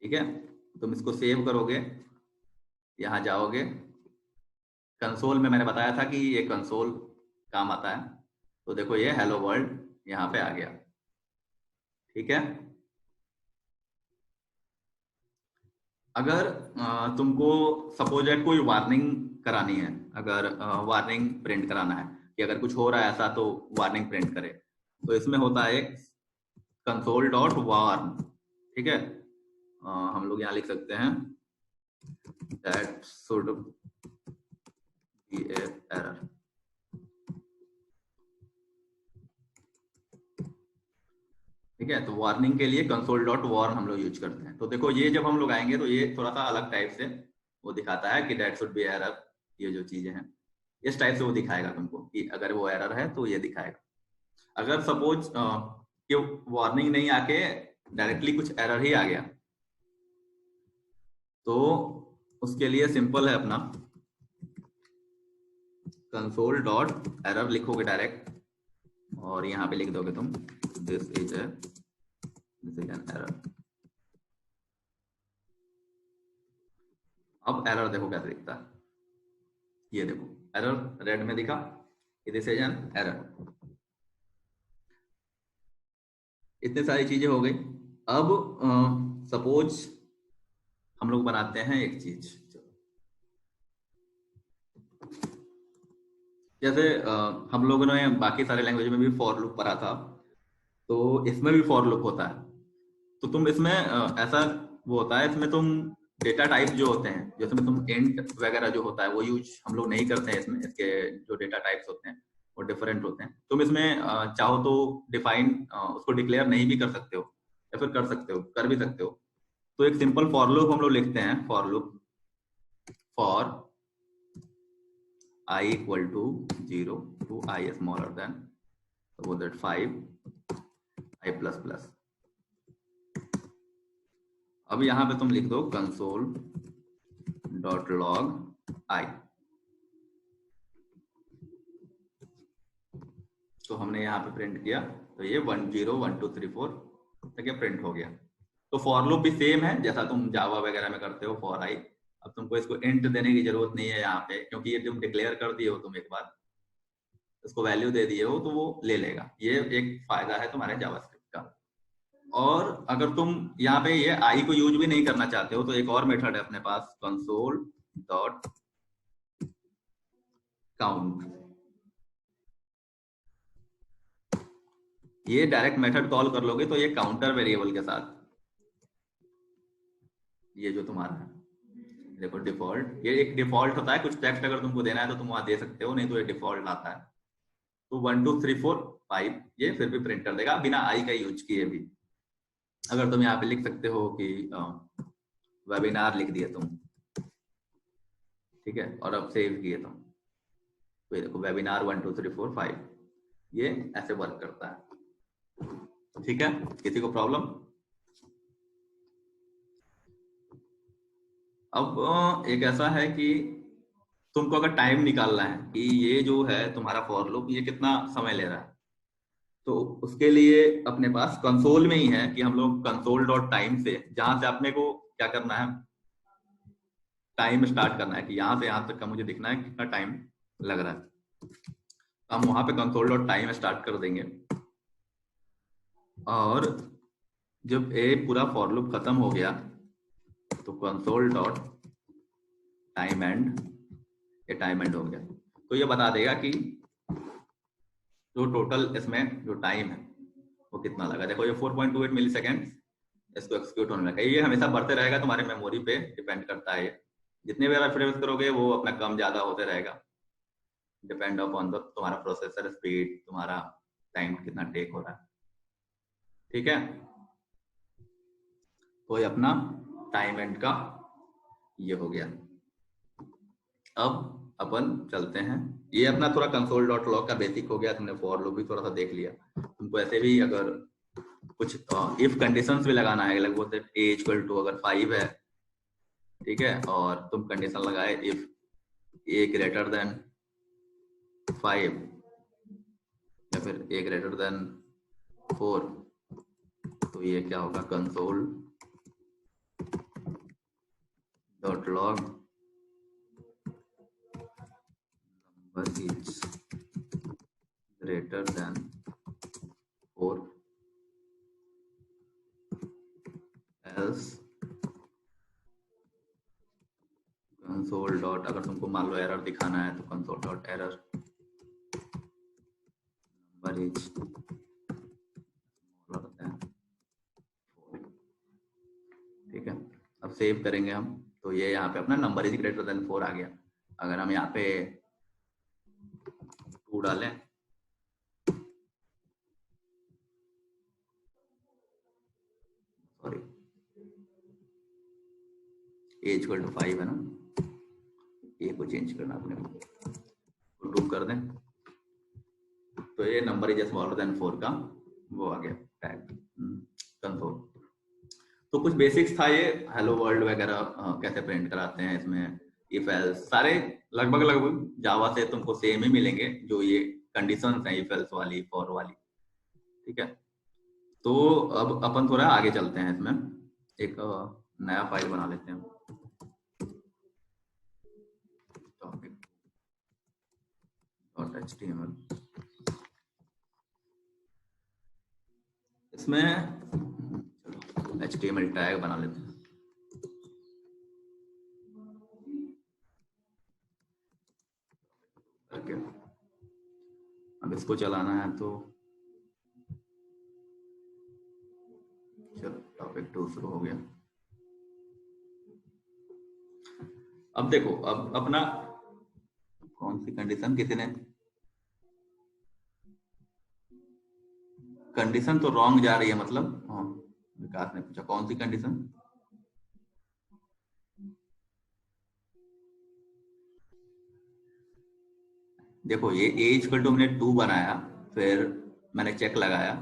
S1: ठीक है। तुम इसको सेव करोगे, यहां जाओगे, कंसोल में मैंने बताया था कि ये कंसोल काम आता है, तो देखो ये हेलो वर्ल्ड यहाँ पे आ गया, ठीक है। अगर तुमको सपोज है कोई वार्निंग करानी है, अगर वार्निंग प्रिंट कराना है कि अगर कुछ हो रहा है ऐसा तो वार्निंग प्रिंट करे, तो इसमें होता है कंसोल डॉट वार्न, ठीक है। हम लोग यहाँ लिख सकते हैं that should be A error, ठीक है। तो वार्निंग के लिए कंसोल डॉट वार्न हम लोग यूज करते हैं। तो देखो ये जब हम लोग आएंगे तो ये थोड़ा सा अलग टाइप से वो दिखाता है कि दैट शुड बी एरर, ये जो चीजें हैं इस टाइप से वो दिखाएगा तुमको कि अगर वो एरर है तो ये दिखाएगा। अगर सपोज कि वार्निंग नहीं आके डायरेक्टली कुछ एरर ही आ गया, तो उसके लिए सिंपल है अपना कंसोल डॉट एरर लिखोगे डायरेक्ट, और यहाँ पे लिख दोगे तुम दिस इज एन एरर। अब एरर देखो कैसे दिखता है, ये देखो एरर रेड में दिखा, दिस इज एन एरर। इतनी सारी चीजें हो गई। अब सपोज हम लोग बनाते हैं एक चीज, जैसे हम लोगों ने बाकी सारे लैंग्वेज में भी फॉर लूप पढ़ा था, तो इसमें भी फॉर लूप होता है। तो तुम इसमें ऐसा वो होता है, इसमें तुम डेटा टाइप जो होते हैं, जिसमें तुम इंट वगैरह जो होता है वो यूज हम लोग नहीं करते हैं इसमें। इसके जो डेटा टाइप्स होते हैं वो डिफरेंट होते हैं। तुम इसमें चाहो तो डिफाइन उसको डिक्लेयर नहीं भी कर सकते हो, या फिर कर सकते हो, कर भी सकते हो। तो एक सिंपल फॉर लूप हम लोग लिखते हैं, for loop for I equal to 0 to I smaller than suppose that 5 I plus plus। अब यहां पे तुम लिख दो कंसोल डॉट लॉग I। तो हमने यहाँ पे प्रिंट किया, तो ये 1 0 1 2 3 4 तक ये प्रिंट हो गया। तो फॉर लूप भी सेम है जैसा तुम जावा वगैरह में करते हो फॉर आई। अब तुमको इसको इंट देने की जरूरत नहीं है यहाँ पे, क्योंकि ये तुम डिक्लेयर कर दिए हो, तुम एक बार उसको वैल्यू दे दिए हो तो वो ले लेगा। ये एक फायदा है तुम्हारे जावास्क्रिप्ट का। और अगर तुम यहाँ पे ये आई को यूज भी नहीं करना चाहते हो, तो एक और मेथड है अपने पास कंसोल डॉट काउंट। ये डायरेक्ट मेथड कॉल कर लोगे तो ये काउंटर वेरिएबल के साथ, ये जो तुम्हारा है देखो डिफॉल्ट, ये एक डिफॉल्ट होता है। कुछ टेक्स्ट अगर तुमको देना है तो तुम वहां दे सकते हो, नहीं तो ये डिफॉल्ट आता है। तो 1 2 3 4 5 ये फिर भी प्रिंट कर देगा बिना आई का यूज किए भी। अगर तुम यहाँ पे लिख सकते हो कि वेबिनार लिख दिए तुम, ठीक है, और अब सेव किए तुम, तो ये देखो वेबिनार 1 2 3 4 5 ये ऐसे वर्क करता है, ठीक है। किसी को प्रॉब्लम? अब एक ऐसा है कि तुमको अगर टाइम निकालना है कि ये जो है तुम्हारा फॉर लूप ये कितना समय ले रहा है, तो उसके लिए अपने पास कंसोल में ही है कि हम लोग कंसोल डॉट टाइम से, जहां से अपने को क्या करना है, टाइम स्टार्ट करना है कि यहां से यहां तक का मुझे दिखना है कितना टाइम लग रहा है। हम वहां पे कंसोल डॉट टाइम स्टार्ट कर देंगे, और जब ए पूरा फॉर लूप खत्म हो गया तो कंसोल डॉट टाइम एंड, ये टाइम एंड हो गया। तो ये बता देगा कि जो टोटल इसमें जो टाइम है वो कितना लगा। देखो ये 4.28 मिली सेकेंड इसको एक्सिक्यूट होने लगा। ये हमेशा बढ़ते रहेगा, तुम्हारे मेमोरी पे डिपेंड करता है। जितने भी रेफरेंस करोगे वो अपना कम ज्यादा होते रहेगा, डिपेंड अपॉन द तुम्हारा प्रोसेसर स्पीड, तुम्हारा टाइम कितना टेक हो रहा है, ठीक है। तो ये अपना टाइम एंड का ये हो गया। अब अपन चलते हैं, ये अपना थोड़ा कंसोल डॉट लॉग का बेसिक हो गया। तुमने फॉर लूप भी थोड़ा सा देख लिया। तुमको ऐसे भी अगर कुछ इफ कंडीशंस भी लगाना है, लगभग a इक्वल टू अगर 5 है, ठीक है, और तुम कंडीशन लगाए इफ a ग्रेटर देन 5 या फिर a ग्रेटर देन 4, तो ये क्या होगा, console dot log number is greater than 4 else console dot, अगर तुमको मान लो एरर दिखाना है तो console dot error number is smaller than 4, ठीक है। अब सेव करेंगे हम, तो ये यहाँ पे अपना नंबर इज ग्रेटर देन 4 आ गया। अगर हम यहाँ पे 2 डालें, सॉरी a इक्वल टू 5 है ना, ए को चेंज करना अपने को, तो 2 कर दें, तो ये नंबर इज स्मॉलर देन 4 का वो आ गया टैग कंसोल। तो कुछ बेसिक्स था ये, हेलो वर्ल्ड वगैरह कैसे प्रिंट कराते हैं इसमें, इफ एल्स, सारे लगभग जावा से तुमको सेम ही मिलेंगे, जो ये कंडीशंस हैं इफ एल्स वाली, फॉर वाली, ठीक है। तो अब अपन थोड़ा आगे चलते हैं, इसमें एक नया फाइल बना लेते हैं, .html। इसमें HTML टैग बना लेते हैं। ओके, अब इसको चलाना है तो चलो टॉपिक 2 शुरू हो गया। अब देखो, अब अपना कौन सी कंडीशन, किसी ने कंडीशन तो रॉन्ग जा रही है, मतलब हाँ, विकास ने पूछा कौन सी कंडीशन। देखो ये a इक्वल टू हमने 2 बनाया, फिर मैंने चेक लगाया,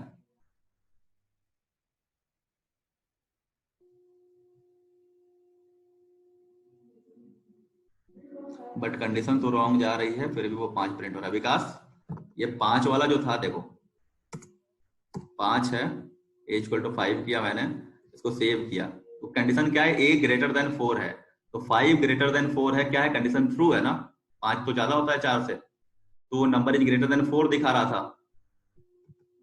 S1: बट कंडीशन तो रॉन्ग जा रही है, फिर भी वो 5 प्रिंट हो रहा है। विकास, ये 5 वाला जो था, देखो 5 है, a इक्वल टू 5 किया मैंने, इसको सेव किया, तो कंडीशन क्या है, a ग्रेटर देन 4 है, तो 5 ग्रेटर देन 4 है, क्या है कंडीशन, ट्रू है ना, 5 तो ज्यादा होता है 4 से, तो नंबर इज ग्रेटर देन 4 दिखा रहा था।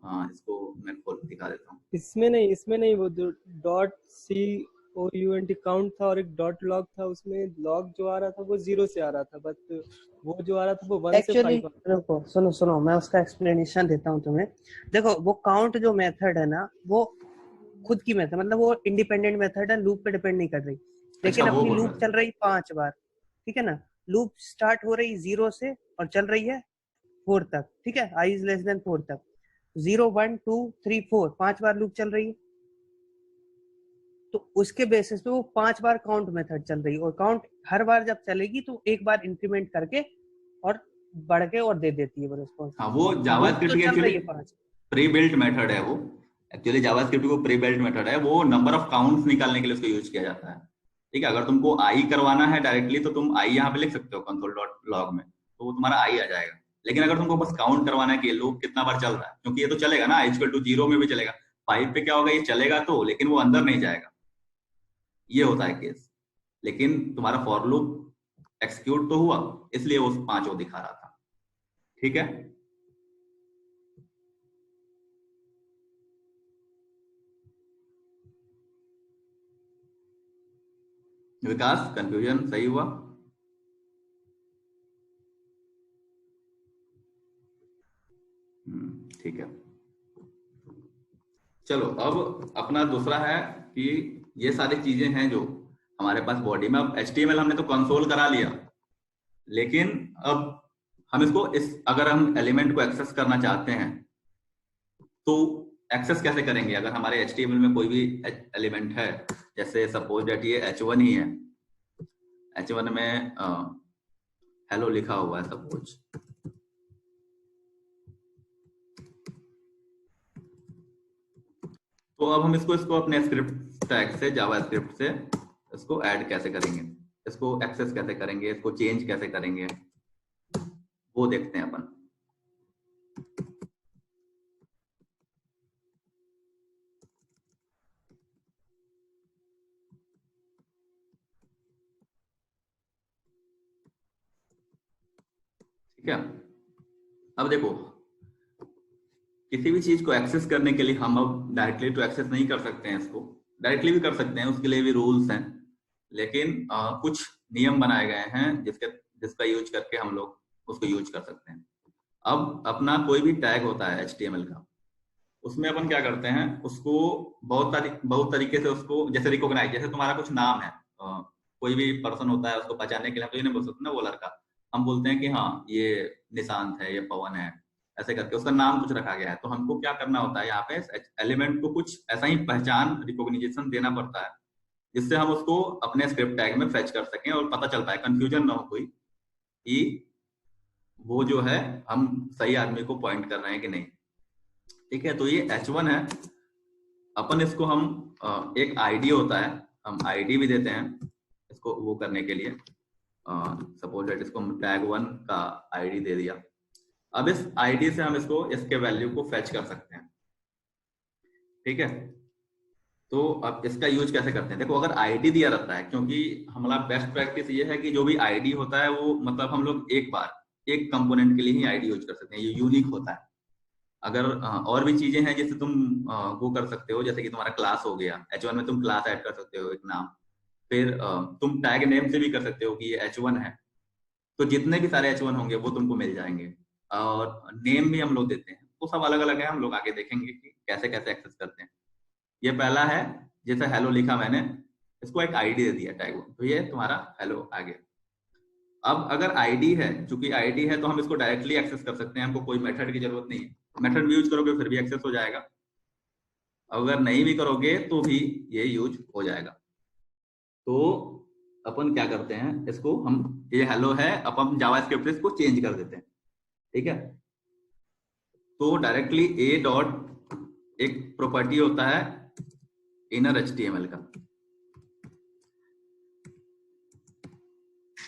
S1: हाँ, इसको मैं खोल दिखा देता हूँ।
S3: इसमें नहीं, वो .count काउंट था और एक डॉट लॉग था, उसमें लॉग जो आ रहा था वो 0 से आ रहा था, बट वो जो आ रहा था वो 1 से 5
S4: रुको, सुनो मैं उसका एक्सप्लेनेशन देता हूँ तुम्हें। देखो वो काउंट जो मेथड है ना, वो खुद की मेथड, मतलब वो इंडिपेंडेंट मेथड है, लूप पे डिपेंड नहीं कर रही, लेकिन
S1: अच्छा,
S4: अपनी लूप चल रही 5 बार, ठीक है ना, लूप स्टार्ट हो रही 0 से और चल रही है 4 तक, ठीक है, i इज लेस देन 4 तक, 0 1 2 3 4 5 बार लूप चल रही है, तो उसके बेसिस पे वो 5 बार काउंट मेथड चल रही है, और काउंट हर बार जब चलेगी तो एक बार इंक्रीमेंट करके और बढ़ के और दे देती है वो रिस्पॉन्स।
S1: हाँ, वो जावास्क्रिप्ट की एक्चुअली प्री बिल्ट मेथड है, वो एक्चुअली जावास्क्रिप्ट को प्री बिल्ट मेथड है, वो नंबर ऑफ काउंट्स निकालने के लिए उसको यूज किया जाता है, ठीक है। अगर तुमको आई करवाना है डायरेक्टली तो तुम आई यहाँ पे लिख सकते हो कंसोल डॉट लॉग में, तो वो तुम्हारा आई आ जाएगा। लेकिन अगर तुमको बस काउंट करवाना है कि लूप कितना बार चल रहा है, क्योंकि ये तो चलेगा ना, i इक्वल टू 0 में भी चलेगा, 5 पे क्या होगा, ये चलेगा तो, लेकिन वो अंदर नहीं जाएगा, ये होता है केस। लेकिन तुम्हारा फॉर लूप एक्सिक्यूट तो हुआ, इसलिए वो 5 दिखा रहा था, ठीक है। विकास, कंफ्यूजन सही हुआ? ठीक है, चलो अब अपना दूसरा है कि ये सारी चीजें हैं जो हमारे पास बॉडी में। अब HTML हमने तो कंसोल करा लिया, लेकिन अब हम इसको अगर हम एलिमेंट को एक्सेस करना चाहते हैं तो एक्सेस कैसे करेंगे। अगर हमारे HTML में कोई भी एलिमेंट है, जैसे सपोज दैट ये H1 ही है, H1 में हेलो लिखा हुआ है सपोज, तो अब हम इसको अपने स्क्रिप्ट टैग से, जावा स्क्रिप्ट से इसको ऐड कैसे करेंगे, इसको एक्सेस कैसे करेंगे, इसको चेंज कैसे करेंगे, वो देखते हैं अपन। ठीक है, अब देखो किसी भी चीज को एक्सेस करने के लिए हम अब डायरेक्टली तो एक्सेस नहीं कर सकते हैं, इसको डायरेक्टली भी कर सकते हैं, उसके लिए भी रूल्स हैं, लेकिन कुछ नियम बनाए गए हैं जिसका यूज करके हम लोग उसको यूज कर सकते हैं। अब अपना कोई भी टैग होता है HTML का, उसमें अपन क्या करते हैं, उसको बहुत तरीके से उसको, जैसे रिकॉग्नाइज, जैसे तुम्हारा कुछ नाम है, कोई भी पर्सन होता है, उसको पहचानने के लिए हम तो ये नहीं बोल सकते ना वो लड़का, हम बोलते हैं कि हाँ ये निशांत है, ये पवन है, ऐसे करके उसका नाम कुछ रखा गया है। तो हमको क्या करना होता है, यहाँ पे एलिमेंट को कुछ ऐसा ही पहचान रिकॉग्निशन देना पड़ता है, जिससे हम उसको अपने स्क्रिप्ट टैग में फेच कर सकें और पता चल पाए, कंफ्यूजन ना हो कोई कि वो जो है हम सही आदमी को पॉइंट कर रहे हैं कि नहीं। ठीक है, तो ये H1 है। अपन इसको हम एक आईडी होता है, हम आईडी भी देते हैं इसको वो करने के लिए। सपोज दैट इसको हम tag1 का आईडी दे दिया। अब इस आईडी से हम इसके वैल्यू को फेच कर सकते हैं। ठीक है, तो अब इसका यूज कैसे करते हैं, देखो अगर आईडी दिया रहता है, क्योंकि हमारा बेस्ट प्रैक्टिस ये है कि जो भी आईडी होता है वो मतलब हम लोग एक बार एक कंपोनेंट के लिए ही आईडी यूज कर सकते हैं, ये यूनिक होता है। अगर और भी चीजें हैं जैसे तुम वो कर सकते हो, जैसे कि तुम्हारा क्लास हो गया, H1 में तुम क्लास ऐड कर सकते हो एक नाम, फिर तुम टैग नेम से भी कर सकते हो कि ये H1 है, तो जितने भी सारे H1 होंगे वो तुमको मिल जाएंगे। और नेम भी हम लोग देते हैं, वो सब अलग अलग है, हम लोग आगे देखेंगे कि कैसे कैसे एक्सेस करते हैं। ये पहला है, जैसे हेलो लिखा मैंने, इसको एक आईडी दे दिया टैग, तो ये तुम्हारा हेलो आ गया। अब अगर आईडी है, चूंकि आईडी है तो हम इसको डायरेक्टली एक्सेस कर सकते हैं, हमको कोई मेथड की जरूरत नहीं है। मेथड भी यूज करोगे फिर भी एक्सेस हो जाएगा, अगर नहीं भी करोगे तो भी ये यूज हो जाएगा। तो अपन क्या करते हैं, इसको हम, ये हेलो है, अब हम जावास्क्रिप्ट इसको चेंज कर देते हैं। ठीक है, तो डायरेक्टली ए डॉट एक प्रॉपर्टी होता है इनर HTML का,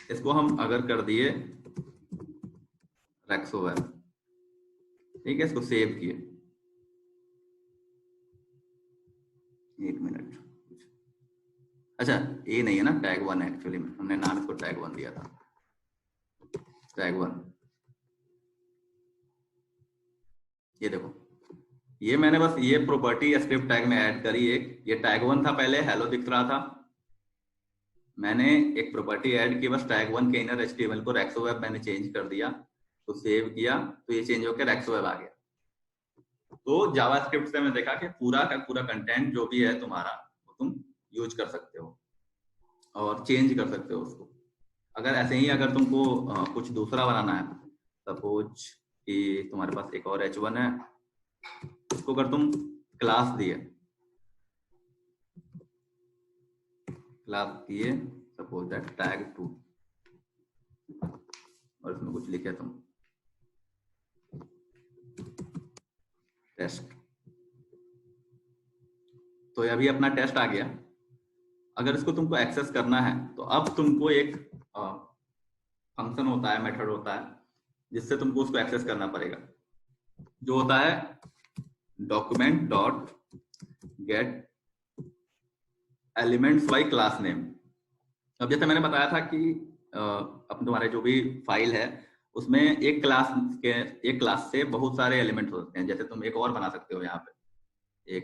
S1: इसको हम अगर कर दिए रेक्सोवेब, ठीक है, इसको सेव किए, एक मिनट, अच्छा ये नहीं है ना, tag1 है एक्चुअली में, हमने नाम इसको tag1 दिया था, tag1। ये देखो, ये मैंने बस ये प्रॉपर्टी स्क्रिप्ट टैग में ऐड करी एक, ये tag1 था पहले, हेलो दिख रहा था, मैंने एक प्रॉपर्टी ऐड की, बस tag1 के इनर HTML को रेक्सोवेब मैंने चेंज कर दिया, तो सेव किया तो ये चेंज होकर रेक्सोवेब आ गया। तो जावास्क्रिप्ट से मैंने देखा कि पूरा का पूरा कंटेंट जो भी है तुम्हारा वो तुम यूज कर सकते हो और चेंज कर सकते हो उसको। अगर ऐसे ही अगर तुमको कुछ दूसरा बनाना है, सपोज कि तुम्हारे पास एक और H1 है, इसको अगर तुम क्लास दिए, सपोज दैट tag2, और इसमें कुछ लिखे तुम टेस्ट, तो ये अभी अपना टेस्ट आ गया। अगर इसको तुमको एक्सेस करना है तो अब तुमको एक फंक्शन होता है, मेथड होता है, जिससे तुमको उसको एक्सेस करना पड़ेगा, जो होता है document dot gate elements bye class name. अब जैसे मैंने बताया था कि अब तुम्हारे जो भी फाइल है उसमें एक क्लास से बहुत सारे एलिमेंट होते हैं, जैसे तुम एक और बना सकते हो, यहाँ पे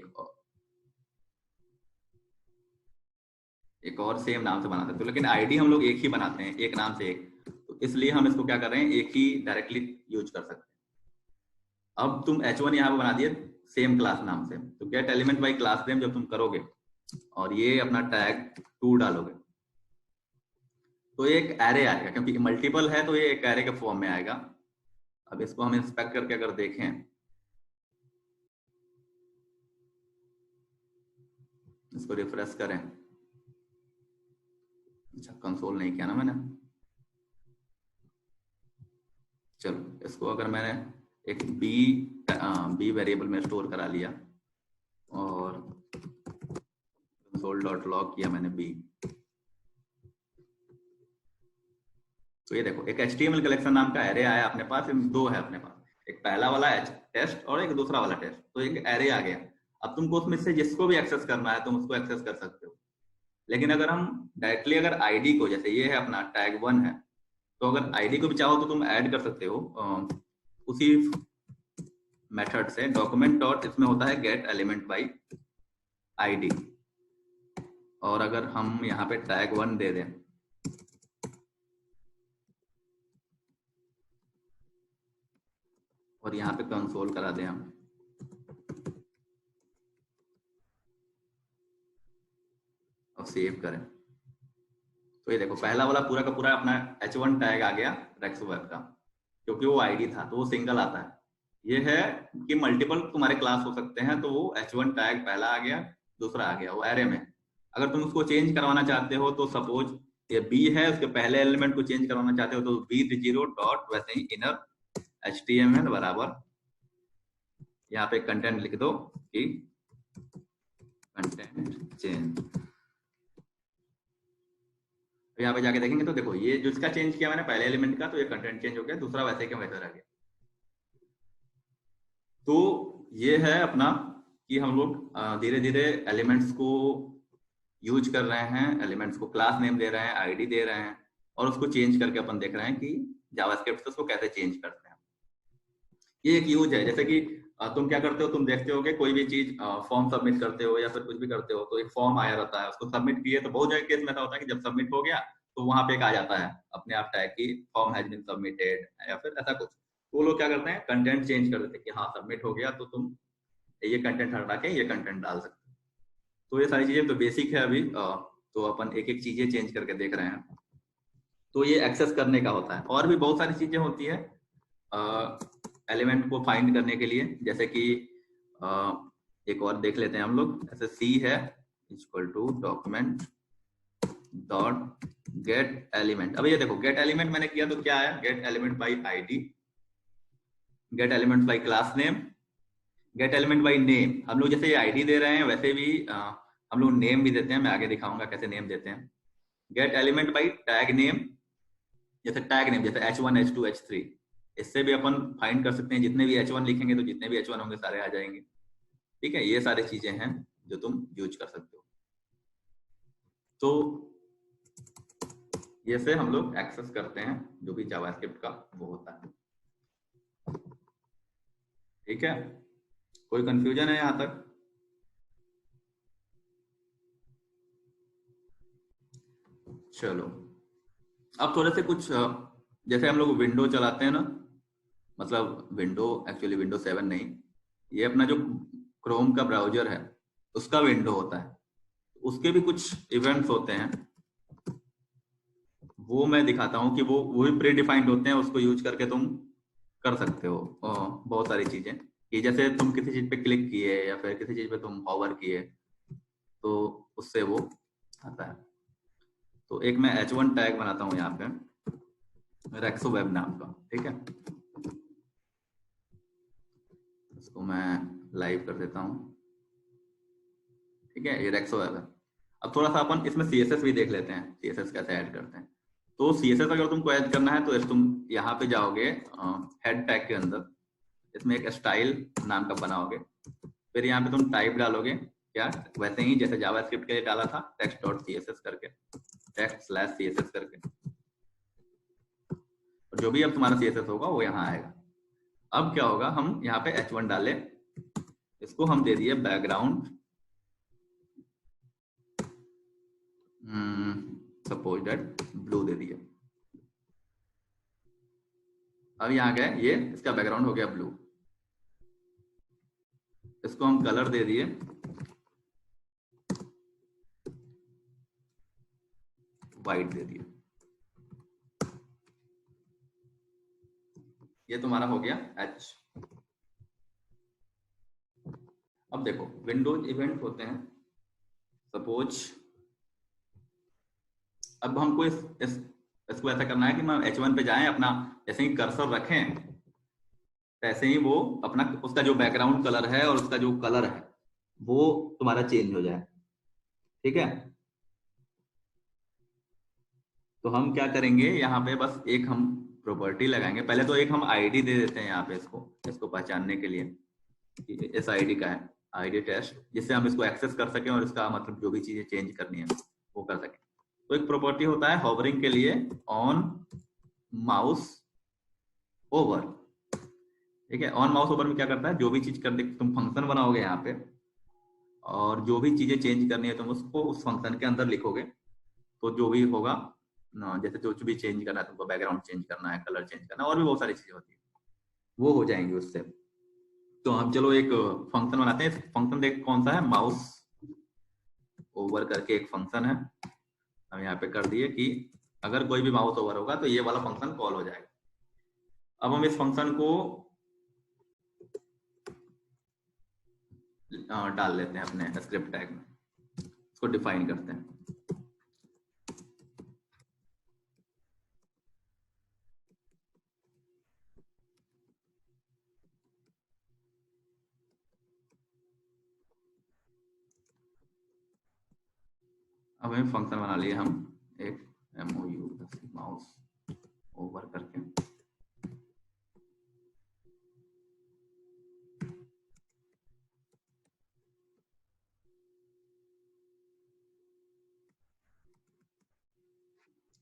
S1: एक और सेम नाम से बना सकते हो, लेकिन आईडी हम लोग एक ही बनाते हैं, एक नाम से एक, तो इसलिए हम इसको क्या कर रहे हैं, एक ही डायरेक्टली यूज कर सकते हैं। अब तुम H1 यहाँ पे बना दिए सेम क्लास नाम से, तो gate element by class name जब तुम करोगे और ये अपना tag2 डालोगे तो एक एरे आएगा, क्योंकि मल्टीपल है तो ये एक एरे के फॉर्म में आएगा। अब इसको हम इंस्पेक्ट करके अगर देखें, इसको रिफ्रेश करें, अच्छा कंसोल नहीं किया ना मैंने, चलो इसको अगर मैंने एक बी वेरिएबल में स्टोर करा लिया और कंसोल डॉट लॉग किया मैंने बी, तो ये देखो एक HTML कलेक्शन नाम का एरे आया अपने पास, दो है अपने पास, एक पहला वाला टेस्ट और एक दूसरा वाला टेस्ट, तो एक एरे आ गया। अब तुमको उसमें से जिसको भी एक्सेस करना है तुम उसको एक्सेस कर सकते हो। लेकिन अगर हम डायरेक्टली अगर आईडी को, जैसे ये है अपना टैग 1 है, तो अगर आईडी को भी चाहो तो तुम ऐड कर सकते हो उसी मेथड से। डॉक्यूमेंट डॉट इसमें होता है गेट एलिमेंट बाई आईडी, और अगर हम यहाँ पे टैग 1 दे दें और यहाँ पे कंसोल करा दें हम, और सेव करें, तो ये देखो पहला वाला पूरा का पूरा अपना h1 टैग आ गया रेक्स वेब का, क्योंकि वो आईडी था तो वो सिंगल आता है। ये है कि मल्टीपल तुम्हारे क्लास हो सकते हैं, तो वो h1 टैग पहला आ गया, दूसरा आ गया वो एरे में। अगर तुम उसको चेंज करवाना चाहते हो तो सपोज ये बी है, उसके पहले एलिमेंट को चेंज करवाना चाहते हो तो b0 डॉट वैसे ही इनर HTML बराबर यहाँ पे कंटेंट लिख दो कि कंटेंट चेंज। तो यहाँ पे जाके देखेंगे तो देखो ये जिसका चेंज किया मैंने पहले एलिमेंट का, तो ये कंटेंट चेंज हो गया, दूसरा वैसे क्या वैसा रह गया। तो ये है अपना कि हम लोग धीरे धीरे एलिमेंट्स को यूज कर रहे हैं, एलिमेंट्स को क्लास नेम दे रहे हैं, आईडी दे रहे हैं, और उसको चेंज करके अपन देख रहे हैं कि जावास्क्रिप्ट से उसको कैसे चेंज करते हैं। ये एक यूज है। जैसे कि तुम क्या करते हो, तुम देखते हो कि कोई भी चीज फॉर्म सबमिट करते हो या फिर कुछ भी करते हो तो एक फॉर्म आया रहता है, उसको सबमिट किए तो बहुत जगह केस में ऐसा होता है कि जब सबमिट हो गया तो वहां पे एक आ जाता है अपने आप टैग की फॉर्म हैज बीन सबमिटेड या फिर ऐसा कुछ। वो लोग क्या करते हैं कंटेंट चेंज कर देते हैं कि हाँ सबमिट हो गया तो तुम ये कंटेंट हटा के ये कंटेंट डाल सकते हो। तो ये सारी चीजें तो बेसिक है अभी, तो अपन एक एक चीजें चेंज करके देख रहे हैं। तो ये एक्सेस करने का होता है, और भी बहुत सारी चीजें होती है एलिमेंट को फाइंड करने के लिए। जैसे कि एक और देख लेते हैं हम लोग, ऐसे सी है equal to document dot get element. अब ये देखो गेट एलिमेंट मैंने किया तो क्या आया, gate element by ID, gate element by class name, gate element by name. हम लोग जैसे आईडी दे रहे हैं वैसे भी हम लोग नेम भी देते हैं, मैं आगे दिखाऊंगा कैसे नेम देते हैं। Gate element by tag name, जैसे टैग नेम जैसे h1 h2 h3, इससे भी अपन फाइंड कर सकते हैं। जितने भी h1 लिखेंगे तो जितने भी h1 होंगे सारे आ जाएंगे। ठीक है, ये सारी चीजें हैं जो तुम यूज कर सकते हो। तो ये से हम लोग एक्सेस करते हैं जो भी जावास्क्रिप्ट का वो होता है। ठीक है, कोई कंफ्यूजन है यहां तक? चलो अब थोड़े से कुछ जैसे हम लोग विंडो चलाते हैं ना, मतलब विंडो एक्चुअली विंडो 7 नहीं, ये अपना जो क्रोम का ब्राउजर है उसका विंडो होता है, उसके भी कुछ इवेंट्स होते हैं, वो मैं दिखाता हूँ कि वो भी प्री डिफाइंड होते हैं। उसको यूज करके तुम कर सकते हो बहुत सारी चीजें, कि जैसे तुम किसी चीज पे क्लिक किए या फिर किसी चीज पे तुम हॉवर किए तो उससे वो आता है। तो एक मैं h1 टैग बनाता हूँ यहाँ पे रेक्सो वेब नाम का। ठीक है, इसको मैं लाइव कर देता हूँ। ठीक है, ये रेक्सो वेब है। अब थोड़ा सा अपन इसमें CSS भी देख लेते हैं, CSS कैसे ऐड करते हैं। तो CSS अगर तुमको ऐड करना है तो तुम यहाँ पे जाओगे हेड टैग के अंदर, इसमें एक स्टाइल नाम का बनाओगे, फिर यहाँ पे तुम टाइप डालोगे क्या, वैसे ही जैसे जावास्क्रिप्ट के लिए डाला था text.css करके, text/css करके, और जो भी अब तुम्हारा CSS होगा वो यहाँ आएगा। अब क्या होगा, हम यहाँ पे h1 डाले, इसको हम दे दिए बैकग्राउंड, सपोज दैट ब्लू दे दिए। अब यहाँ गए, ये इसका बैकग्राउंड हो गया ब्लू। इसको हम कलर दे दिए वाइट दे दिए। ये तुम्हारा हो गया H। अब देखो विंडोज इवेंट होते हैं, सपोज अब हमको इसको ऐसा करना है कि मैं H1 पे जाएं, अपना जैसे ही कर्सर रखें वैसे ही वो अपना उसका जो बैकग्राउंड कलर है और उसका जो कलर है वो तुम्हारा चेंज हो जाए। ठीक है। तो हम क्या करेंगे यहाँ पे, बस एक हम प्रॉपर्टी लगाएंगे। पहले तो एक हम आईडी दे देते हैं यहाँ पे, इसको पहचानने के लिए कि इस आईडी का है, आईडी टेस्ट, जिससे हम इसको एक्सेस कर सकें और इसका मतलब जो भी चीजें चेंज करनी है वो कर सकें। तो एक प्रॉपर्टी होता है हॉवरिंग के लिए, ऑन माउस ओवर। ठीक है, ऑन माउस ओवर में क्या करता है, जो भी चीज कर दे, तुम फंक्शन बनाओगे यहाँ पे और जो भी चीजें चेंज करनी है तुम उसको उस फंक्शन के अंदर लिखोगे, तो जो भी होगा जैसे जो भी चेंज करना है तुमको, बैकग्राउंड चेंज करना है, कलर चेंज करना है, और भी बहुत सारी चीजें होती है, वो हो जाएंगी उससे। तो हम चलो एक फंक्शन बनाते हैं। फंक्शन देख कौन सा है, माउस ओवर करके एक फंक्शन है, हम यहाँ पे कर दिए कि अगर कोई भी माउस ओवर होगा तो ये वाला फंक्शन कॉल हो जाएगा। अब हम इस फंक्शन को डाल लेते हैं अपने स्क्रिप्ट टैग में, इसको डिफाइन करते हैं। अब हमें फंक्शन बना लिए हम एक MOU माउस ओवर करके।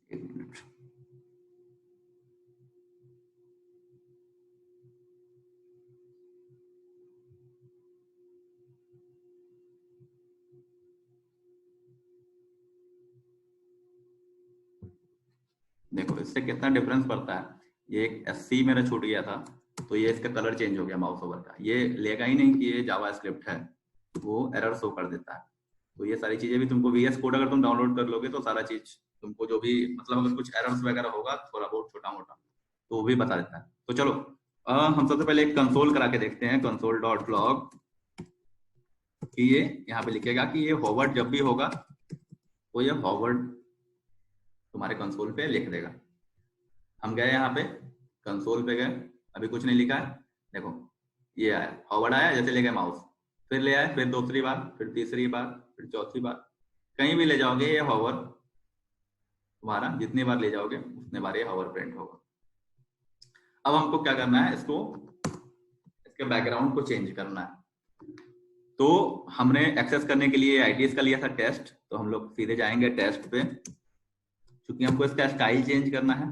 S1: एक मिनट, देखो इससे कितना डिफरेंस पड़ता है। ये एक SC मेरा छूट गया था, तो ये इसका कलर चेंज हो गया माउस ओवर का। ये लेगा ही नहीं कि ये जावा स्क्रिप्ट है, वो एरर शो कर देता है। तो ये सारी चीजें भी तुमको VS कोड अगर तुम डाउनलोड कर लोगे तो सारा चीज तुमको, जो भी मतलब अगर कुछ एरर्स वगैरह होगा थोड़ा बहुत छोटा मोटा, तो वो भी बता देता है। तो चलो हम सबसे पहले एक कंसोल करा के देखते हैं, कंसोल डॉट लॉग, कि ये यहाँ पे लिखेगा कि ये होवर्ड जब भी होगा तो ये होवर्ड तुम्हारे कंसोल पे लिख देगा। हम गए यहाँ पे कंसोल पे गए, अभी कुछ नहीं लिखा है, देखो ये आया, होवर्ड आया, जैसे ले गए माउस, फिर ले आए, फिर दूसरी बार, फिर तीसरी बार, फिर चौथी बार, कहीं भी ले जाओगे ये होवर तुम्हारा, जितनी बार ले जाओगे उतने बार ये होवर प्रिंट होगा। अब हमको क्या करना है, इसके बैकग्राउंड को चेंज करना है। तो हमने एक्सेस करने के लिए आईडीज का लिया था टेस्ट, तो हम लोग सीधे जाएंगे टेस्ट पे, क्योंकि हमको इसका स्टाइल चेंज करना है।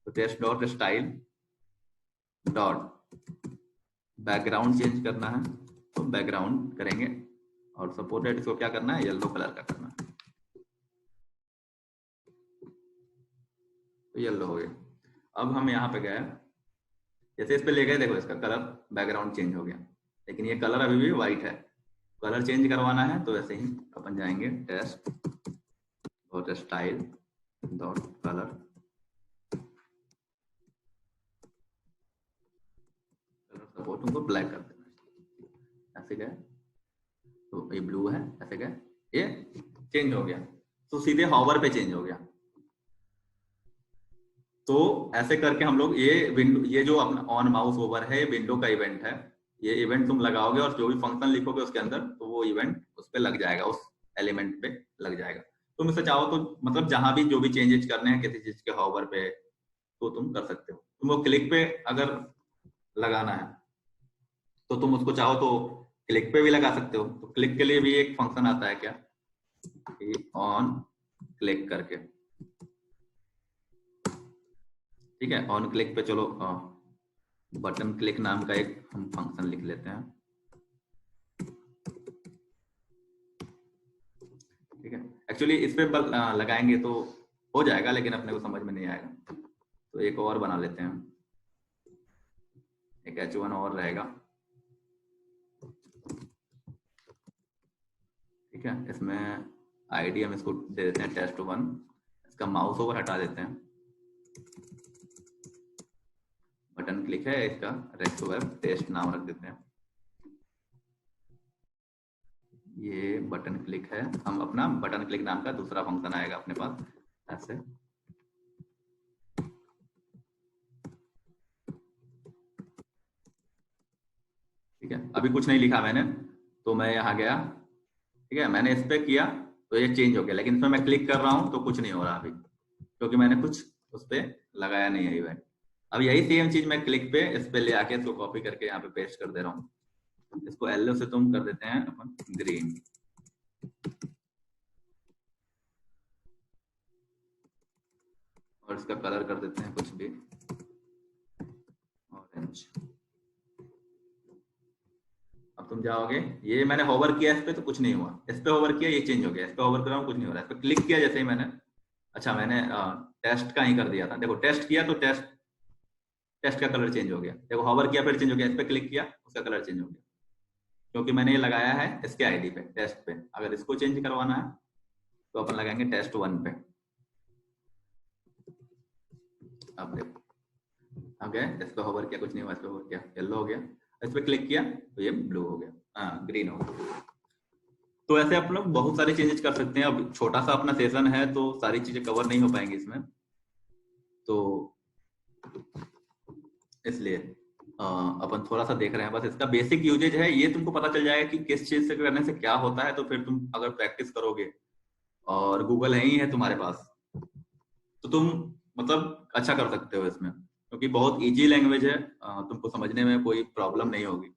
S1: तो test dot style dot background change करना है, तो बैकग्राउंड करेंगे, और सपोर्टेड इसको क्या करना है, येलो कलर का करना है, तो येलो हो गया। अब हम यहाँ पे गए, जैसे इस पे ले गए, देखो इसका कलर बैकग्राउंड चेंज हो गया, लेकिन ये कलर अभी भी व्हाइट है। कलर चेंज करवाना है तो ऐसे ही अपन जाएंगे test dot style dot colour, support उनको ब्लैक कर देना, ऐसे गए तो ये ब्लू है, ऐसे गए ये चेंज हो गया, तो सीधे हॉवर पे चेंज हो गया। तो ऐसे करके हम लोग ये विंडो, ये जो अपना ऑन माउस ओवर है, विंडो का इवेंट है, ये इवेंट तुम लगाओगे और जो भी फंक्शन लिखोगे उसके अंदर, तो वो इवेंट उस पे लग जाएगा, उस एलिमेंट पे लग जाएगा। तुम इसे चाहो तो मतलब जहां भी जो भी चेंजेस करने हैं किसी चीज के हॉवर पे, तो तुम कर सकते हो। तुमको क्लिक पे अगर लगाना है तो तुम उसको चाहो तो क्लिक पे भी लगा सकते हो। तो क्लिक के लिए भी एक फंक्शन आता है क्या, ऑन क्लिक करके, ठीक है। ऑन क्लिक पे चलो बटन क्लिक नाम का एक हम फंक्शन लिख लेते हैं, ठीक है। एक्चुअली इस पे लगाएंगे तो हो जाएगा, लेकिन अपने को समझ में नहीं आएगा, तो एक और बना लेते हैं, एक H1 और रहेगा, ठीक है। इसमें आईडी हम इसको दे देते हैं test1, इसका माउस ओवर हटा देते हैं, बटन क्लिक है, इसका रेस्ट वेब टेस्ट नाम रख देते हैं। ये बटन क्लिक है, हम अपना बटन क्लिक नाम का दूसरा फंक्शन आएगा अपने पास ऐसे, ठीक है। अभी कुछ नहीं लिखा मैंने, तो मैं यहाँ गया ठीक है, मैंने इस पे किया तो ये चेंज हो गया, लेकिन इसमें मैं क्लिक कर रहा हूँ तो कुछ नहीं हो रहा अभी, क्योंकि मैंने कुछ उस पे लगाया नहीं है इवेंट। अब यही सेम चीज मैं क्लिक पे इस पे ले आके इसको कॉपी करके यहाँ पे पेस्ट कर दे रहा हूँ। इसको येलो से तुम कर देते हैं अपन ग्रीन, और इसका कलर कर देते हैं कुछ भी ऑरेंज। अब तुम जाओगे, ये मैंने होवर किया इस पे तो कुछ नहीं हुआ, इस पे होवर किया ये चेंज हो गया, इस पे होवर कर रहा हूँ कुछ नहीं हो रहा है, इस पे क्लिक किया जैसे ही मैंने, अच्छा मैंने टेस्ट का ही कर दिया था, देखो टेस्ट किया तो टेस्ट का कलर चेंज हो गया, देखो होवर किया फिर चेंज हो गया, इस पे क्लिक किया उसका कलर चेंज हो गया, क्योंकि मैंने ये लगाया है इसके आईडी पे, टेस्ट पे। अगर इसको चेंज करवाना है तो अपन लगाएंगे टेस्ट 1 पे। अब देखो अब गए, इस पे होवर किया कुछ नहीं हुआ, इस पे होवर किया येलो हो गया, इस पे क्लिक किया तो ये ब्लू हो गया, हाँ ग्रीन हो गया। तो ऐसे आप लोग बहुत सारे चेंजेस कर सकते हैं। अब छोटा सा अपना सेशन है तो सारी चीजें कवर नहीं हो पाएंगी इसमें, तो इसलिए अपन थोड़ा सा देख रहे हैं, बस इसका बेसिक यूजेज है, ये तुमको पता चल जाएगा कि किस चीज से करने से क्या होता है। तो फिर तुम अगर प्रैक्टिस करोगे और गूगल है ही है तुम्हारे पास, तो तुम मतलब अच्छा कर सकते हो इसमें, क्योंकि बहुत इजी लैंग्वेज है, तुमको समझने में कोई प्रॉब्लम नहीं होगी,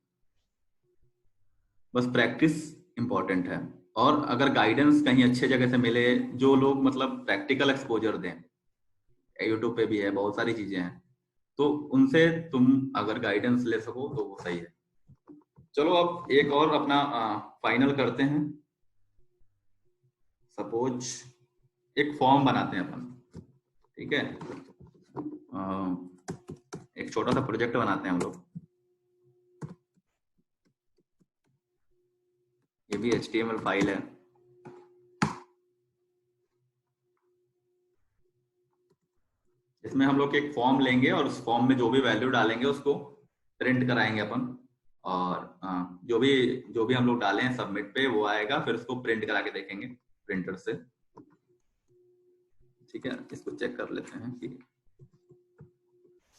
S1: बस प्रैक्टिस इंपॉर्टेंट है। और अगर गाइडेंस कहीं अच्छे जगह से मिले, जो लोग मतलब प्रैक्टिकल एक्सपोजर दें, यूट्यूब पे भी है, बहुत सारी चीजें हैं, तो उनसे तुम अगर गाइडेंस ले सको तो वो सही है। चलो अब एक और अपना फाइनल करते हैं। सपोज एक फॉर्म बनाते हैं अपन, ठीक है, एक छोटा सा प्रोजेक्ट बनाते हैं हम लोग, ये भी HTML फाइल है। इसमें हम लोग एक फॉर्म लेंगे और उस फॉर्म में जो भी वैल्यू डालेंगे उसको प्रिंट कराएंगे अपन, और जो भी हम लोग डालें सबमिट पे वो आएगा, फिर उसको प्रिंट करा के देखेंगे प्रिंटर से। ठीक है, इसको चेक कर लेते हैं कि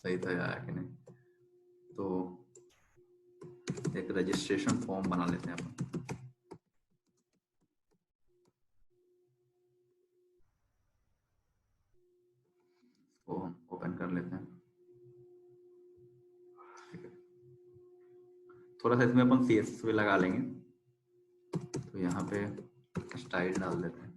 S1: सही था या कि नहीं। तो एक रजिस्ट्रेशन फॉर्म बना लेते हैं अपन, ओपन कर लेते हैं। थोड़ा सा इसमें अपन CSS भी लगा लेंगे, तो यहाँ पे स्टाइल डाल देते हैं।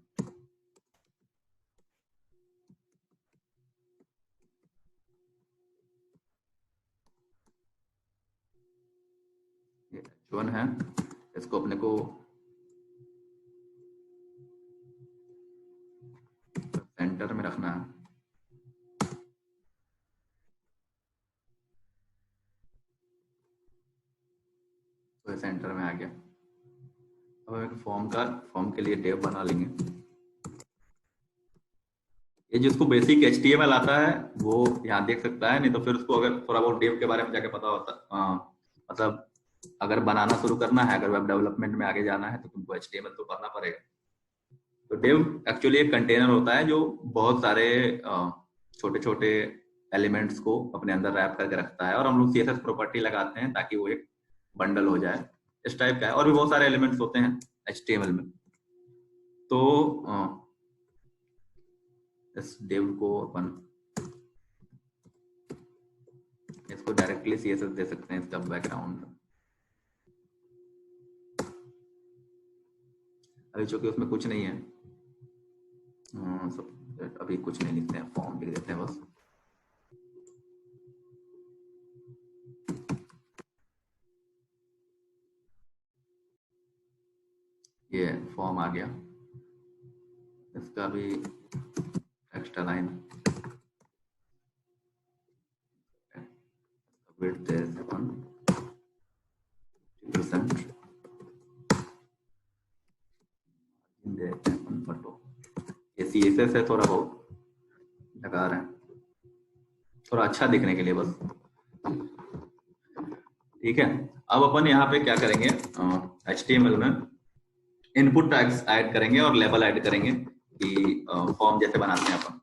S1: ये H1 है, इसको अपने को सेंटर में रखना है। तो सेंटर में आ गया। अब हम फॉर्म के लिए डेव बना लेंगे। ये जिसको बेसिक HTML आता है वो यहाँ देख सकता है, नहीं तो फिर उसको अगर थोड़ा बहुत डेव के बारे में जाके पता होता, मतलब अगर बनाना शुरू करना है, अगर वेब डेवलपमेंट में आगे जाना है तो तुमको HTML तो पढ़ना पड़ेगा। तो डेव एक्चुअली एक कंटेनर होता है जो बहुत सारे छोटे छोटे एलिमेंट्स को अपने अंदर रैप करके रखता है, और हम लोग CSS प्रॉपर्टी लगाते हैं ताकि वो एक बंडल हो जाए, इस टाइप का है। और भी बहुत सारे एलिमेंट्स होते हैं HTML में। तो इस डेव को अपन इसको डायरेक्टली CSS दे सकते हैं, इसका बैकग्राउंड। अभी चूंकि उसमें कुछ नहीं है, अभी कुछ नहीं लिखते हैं, फॉर्म लिख देते हैं बस। ये फॉर्म आ गया, इसका भी टेक्स्ट अलाइन width is 50%, ये CSS है, थोड़ा बहुत लगा रहे हैं थोड़ा अच्छा दिखने के लिए बस। ठीक है, अब अपन यहाँ पे क्या करेंगे, HTML में इनपुट टैग्स ऐड करेंगे और लेबल ऐड करेंगे कि फॉर्म जैसे बनाते हैं अपन।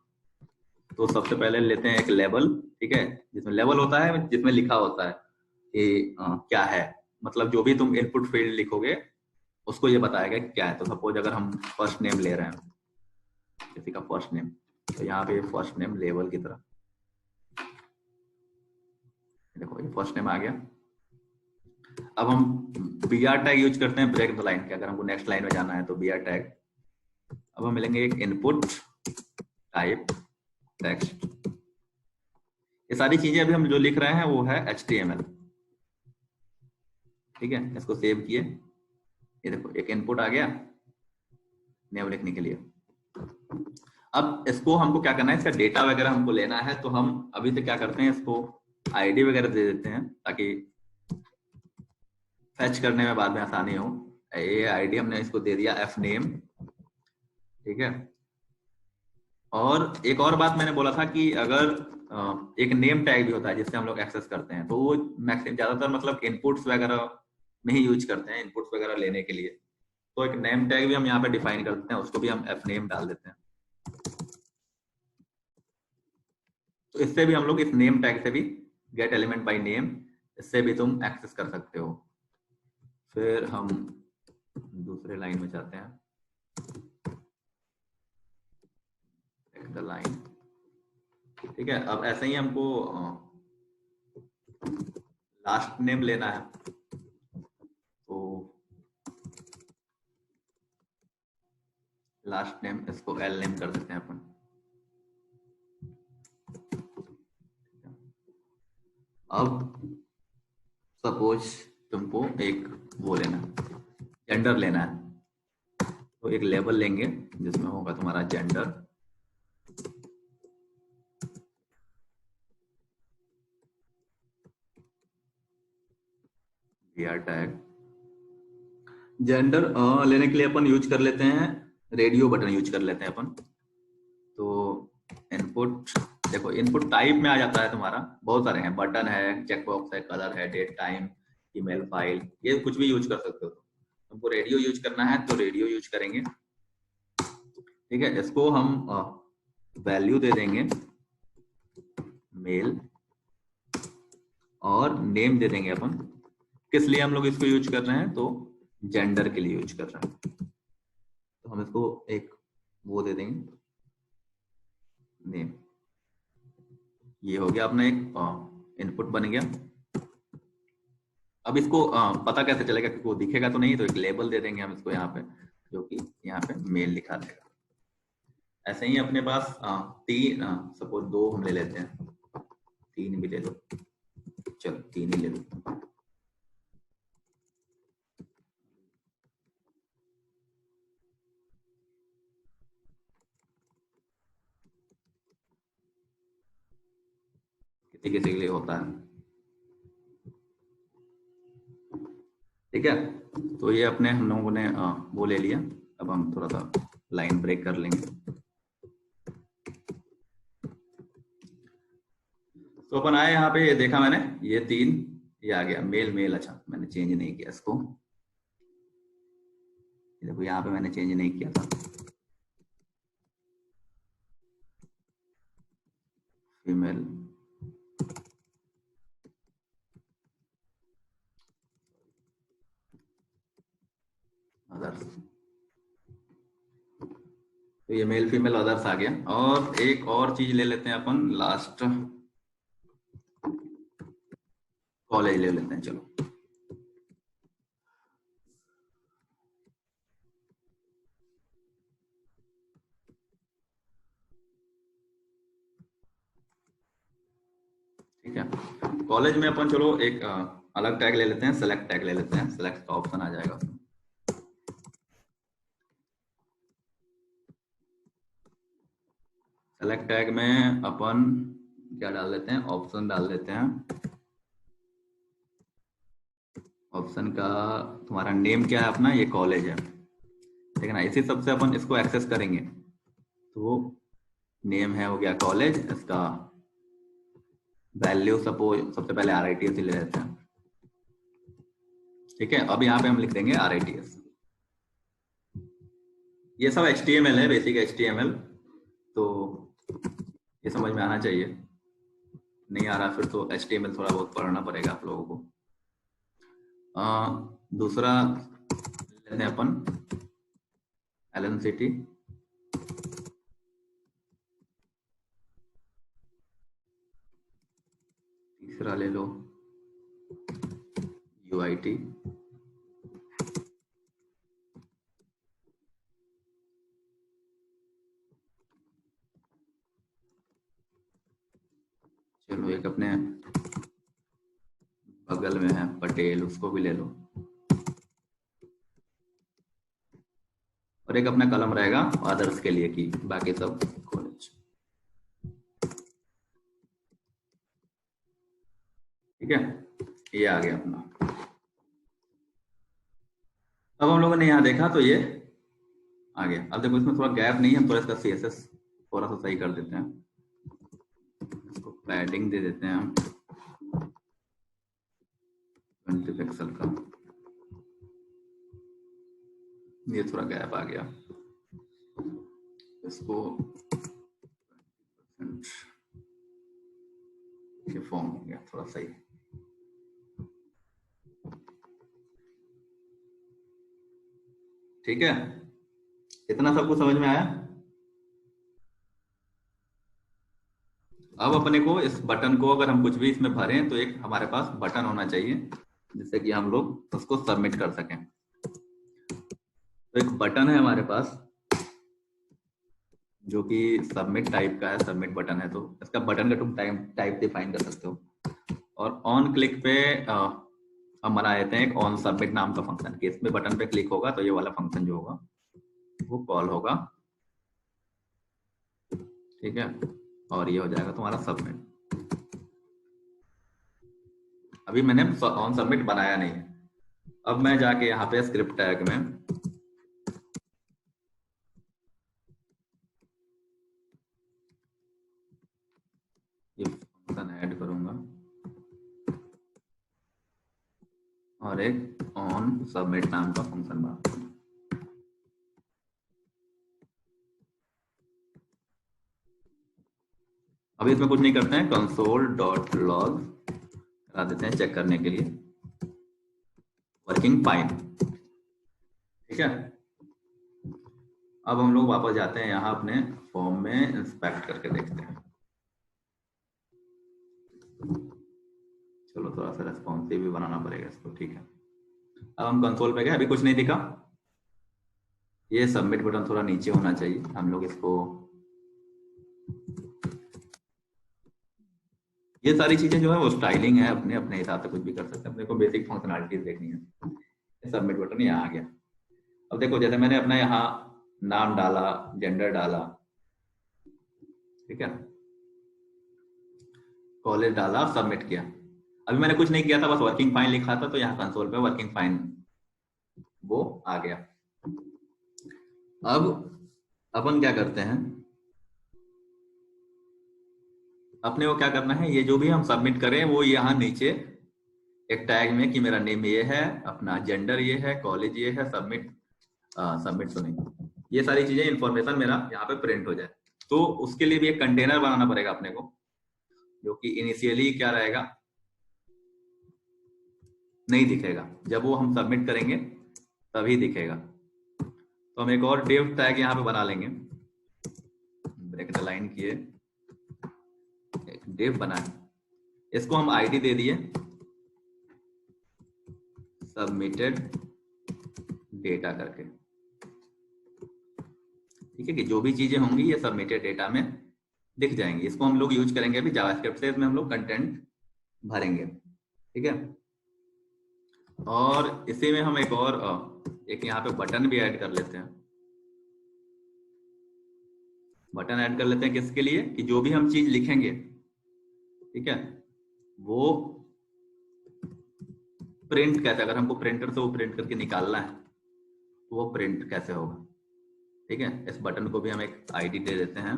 S1: तो सबसे पहले लेते हैं एक लेबल, ठीक है, जिसमें लेबल होता है, जिसमें लिखा होता है कि क्या है, मतलब जो भी तुम इनपुट फील्ड लिखोगे उसको ये बताएगा कि क्या है। तो सपोज अगर हम फर्स्ट नेम ले रहे हैं किसी का फर्स्ट नेम, तो यहाँ पे फर्स्ट नेम लेबल की तरह, देखो ये फर्स्ट नेम आ गया। अब हम br टैग यूज करते हैं ब्रेक द लाइन के, अगर हमको नेक्स्ट लाइन में जाना है तो br टैग। अब हम मिलेंगे एक इनपुट टाइप टेक्स्ट। ये सारी चीजें अभी हम जो लिख रहे हैं वो है HTML, ठीक है। इसको सेव किए, ये देखो एक इनपुट आ गया नेम लिखने के लिए। अब इसको हमको क्या करना है, इसका डेटा वगैरह हमको लेना है, तो हम अभी से क्या करते हैं, इसको आईडी वगैरह दे देते हैं ताकि फैच करने में बाद में आसानी हो। ये आईडी हमने इसको दे दिया fname, ठीक है। और एक और बात मैंने बोला था कि अगर एक नेम टैग भी होता है जिससे हम लोग एक्सेस करते हैं, तो वो मैक्सिमम ज्यादातर मतलब इनपुट्स वगैरह में ही यूज करते हैं, इनपुट्स वगैरह लेने के लिए। तो एक नेम टैग भी हम यहाँ पे डिफाइन कर देते हैं, उसको भी हम fname डाल देते हैं। तो इससे भी हम लोग इस नेम टैग से भी गेट एलिमेंट बाय नेम, इससे भी तुम एक्सेस कर सकते हो। फिर हम दूसरे लाइन में जाते हैं, द लाइन, ठीक है। अब ऐसे ही हमको लास्ट नेम लेना है, तो लास्ट नेम इसको एल नेम कर देते हैं अपन। अब सपोज तुमको एक वो लेना है, जेंडर लेना है, तो एक लेबल लेंगे जिसमें होगा तुम्हारा जेंडर, br टैग। जेंडर लेने के लिए अपन यूज कर लेते हैं रेडियो बटन यूज कर लेते हैं अपन। तो इनपुट, देखो इनपुट टाइप में आ जाता है तुम्हारा, बहुत सारे हैं, बटन है, चेकबॉक्स है, कलर है, डेट टाइम, ईमेल फाइल, ये कुछ भी यूज कर सकते हो। तुमको रेडियो यूज करना है तो रेडियो यूज करेंगे, ठीक है। इसको हम वैल्यू दे देंगे मेल और नेम दे देंगे अपन। किस लिए हम लोग इसको यूज कर रहे हैं, तो जेंडर के लिए यूज कर रहे हैं, तो हम इसको एक वो दे देंगे नेम। ये हो गया अपना एक इनपुट बन गया। अब इसको पता कैसे चलेगा, क्योंकि वो दिखेगा तो नहीं, तो एक लेबल दे देंगे हम इसको यहाँ पे, जो कि यहाँ पे मेल लिखा रहेगा। ऐसे ही अपने पास तीन, सपोज दो हम ले लेते हैं, तीन भी ले लो, चलो तीन ही ले लो। किसी किसी के लिए होता है, ठीक है। तो ये अपने हम लोगों ने वो ले लिया। अब हम थोड़ा सा लाइन ब्रेक कर लेंगे। तो अपन आए यहाँ पे, ये देखा मैंने, ये तीन, ये आ गया मेल मेल। अच्छा मैंने चेंज नहीं किया इसको, देखो यहाँ पे मैंने चेंज नहीं किया था। फीमेल, अदर्स, तो ये मेल फीमेल अदर्स आ गया। और एक और चीज ले लेते हैं अपन लास्ट, कॉलेज ले लेते हैं, चलो। ठीक है, कॉलेज में अपन चलो एक अलग टैग ले लेते हैं, सेलेक्ट टैग ले लेते हैं, सेलेक्ट का ऑप्शन आ जाएगा उसमें। सेलेक्ट टैग में अपन क्या डाल देते हैं, ऑप्शन डाल देते हैं। ऑप्शन का तुम्हारा नेम क्या है अपना, ये कॉलेज है, ठीक है ना। इसी सबसे अपन इसको एक्सेस करेंगे, तो नेम है हो गया कॉलेज, इसका वैल्यू सपोज सबसे पहले RITS ले लेते हैं, ठीक है। अब यहाँ पे हम लिख देंगे RITS। ये सब HTML है, बेसिक HTML, तो ये समझ में आना चाहिए। नहीं आ रहा फिर तो HTML थोड़ा बहुत पढ़ना पड़ेगा आप लोगों को। दूसरा लेते हैं अपन LNCT, तीसरा ले लो UIT, चलो एक अपने बगल में है पटेल, उसको भी ले लो, और एक अपना कलम रहेगा आदर्श के लिए, कि बाकी सब कॉलेज। ठीक है, ये आ गया अपना। अब हम लोगों ने यहाँ देखा तो ये आ गया। अब देखो इसमें थोड़ा गैप नहीं है, हम थोड़ा इसका CSS थोड़ा सा सही कर देते हैं, इसको पैडिंग दे देते हैं हम 20 पिक्सल का, ये थोड़ा गैप आ गया, इसको ये फॉर्म हो गया थोड़ा सही। ठीक है, इतना सब कुछ समझ में आया। अब अपने को इस बटन को, अगर हम कुछ भी इसमें भरें तो एक हमारे पास बटन होना चाहिए जिससे कि हम लोग उसको सबमिट कर सकें। तो एक बटन है हमारे पास जो कि सबमिट टाइप का है, सबमिट बटन है, तो इसका बटन का तुम टाइप डिफाइन कर सकते हो। और ऑन क्लिक पे हम बना देते हैं एक ऑन सबमिट नाम का फंक्शन, कि इसमें बटन पे क्लिक होगा तो ये वाला फंक्शन जो होगा वो कॉल होगा। ठीक है, और ये हो जाएगा तुम्हारा सबमिट। अभी मैंने ऑन सबमिट बनाया नहीं है। अब मैं जाके यहाँ पे स्क्रिप्ट टैग में ये फंक्शन ऐड करूंगा और एक ऑन सबमिट नाम का फंक्शन बनाऊंगा। अभी इसमें कुछ नहीं करते हैं, console.log करा देते हैं चेक करने के लिए, वर्किंग फाइन। ठीक है, अब हम लोग वापस जाते हैं यहाँ अपने फॉर्म में, इंस्पेक्ट करके देखते हैं। चलो थोड़ा सा रेस्पॉन्सिव भी बनाना पड़ेगा इसको। ठीक है, अब हम कंसोल पे गए, अभी कुछ नहीं दिखा। ये सबमिट बटन थोड़ा नीचे होना चाहिए, हम लोग इसको, ये सारी चीजें जो है वो स्टाइलिंग है, अपने अपने हिसाब से कुछ भी कर सकते हैं। अपने को बेसिक फंक्शनलिटीज देखनी है। सबमिट बटन यहाँ आ गया। अब देखो जैसे मैंने अपना यहाँ नाम डाला, जेंडर डाला, ठीक है, कॉलेज डाला, सबमिट किया। अभी मैंने कुछ नहीं किया था, बस वर्किंग फाइन लिखा था, तो यहाँ कंसोल पे वर्किंग फाइन वो आ गया। अब अपन क्या करते हैं, अपने को क्या करना है, ये जो भी हम सबमिट करें वो यहाँ नीचे एक टैग में कि मेरा नेम ये है, अपना जेंडर ये है, कॉलेज ये है, सबमिट सबमिट तो नहीं, ये सारी चीजें इंफॉर्मेशन मेरा यहाँ पे प्रिंट हो जाए। तो उसके लिए भी एक कंटेनर बनाना पड़ेगा अपने को, जो कि इनिशियली क्या रहेगा, नहीं दिखेगा, जब वो हम सबमिट करेंगे तभी दिखेगा। तो हम एक और डिव टैग यहाँ पे बना लेंगे, ब्रेक द लाइन किए, एक डिव बनाए, इसको हम आईडी दे दिए सबमिटेड डेटा करके। ठीक है, कि जो भी चीजें होंगी ये सबमिटेड डेटा में दिख जाएंगी। इसको हम लोग यूज करेंगे अभी जावास्क्रिप्ट से, इसमें हम लोग कंटेंट भरेंगे। ठीक है, और इसी में हम एक और एक यहाँ पे बटन भी ऐड कर लेते हैं। बटन ऐड कर लेते हैं किसके लिए, कि जो भी हम चीज लिखेंगे, ठीक है, वो प्रिंट कैसे, अगर हमको प्रिंटर से वो प्रिंट करके निकालना है तो वो प्रिंट कैसे होगा। ठीक है, इस बटन को भी हम एक आईडी दे देते हैं,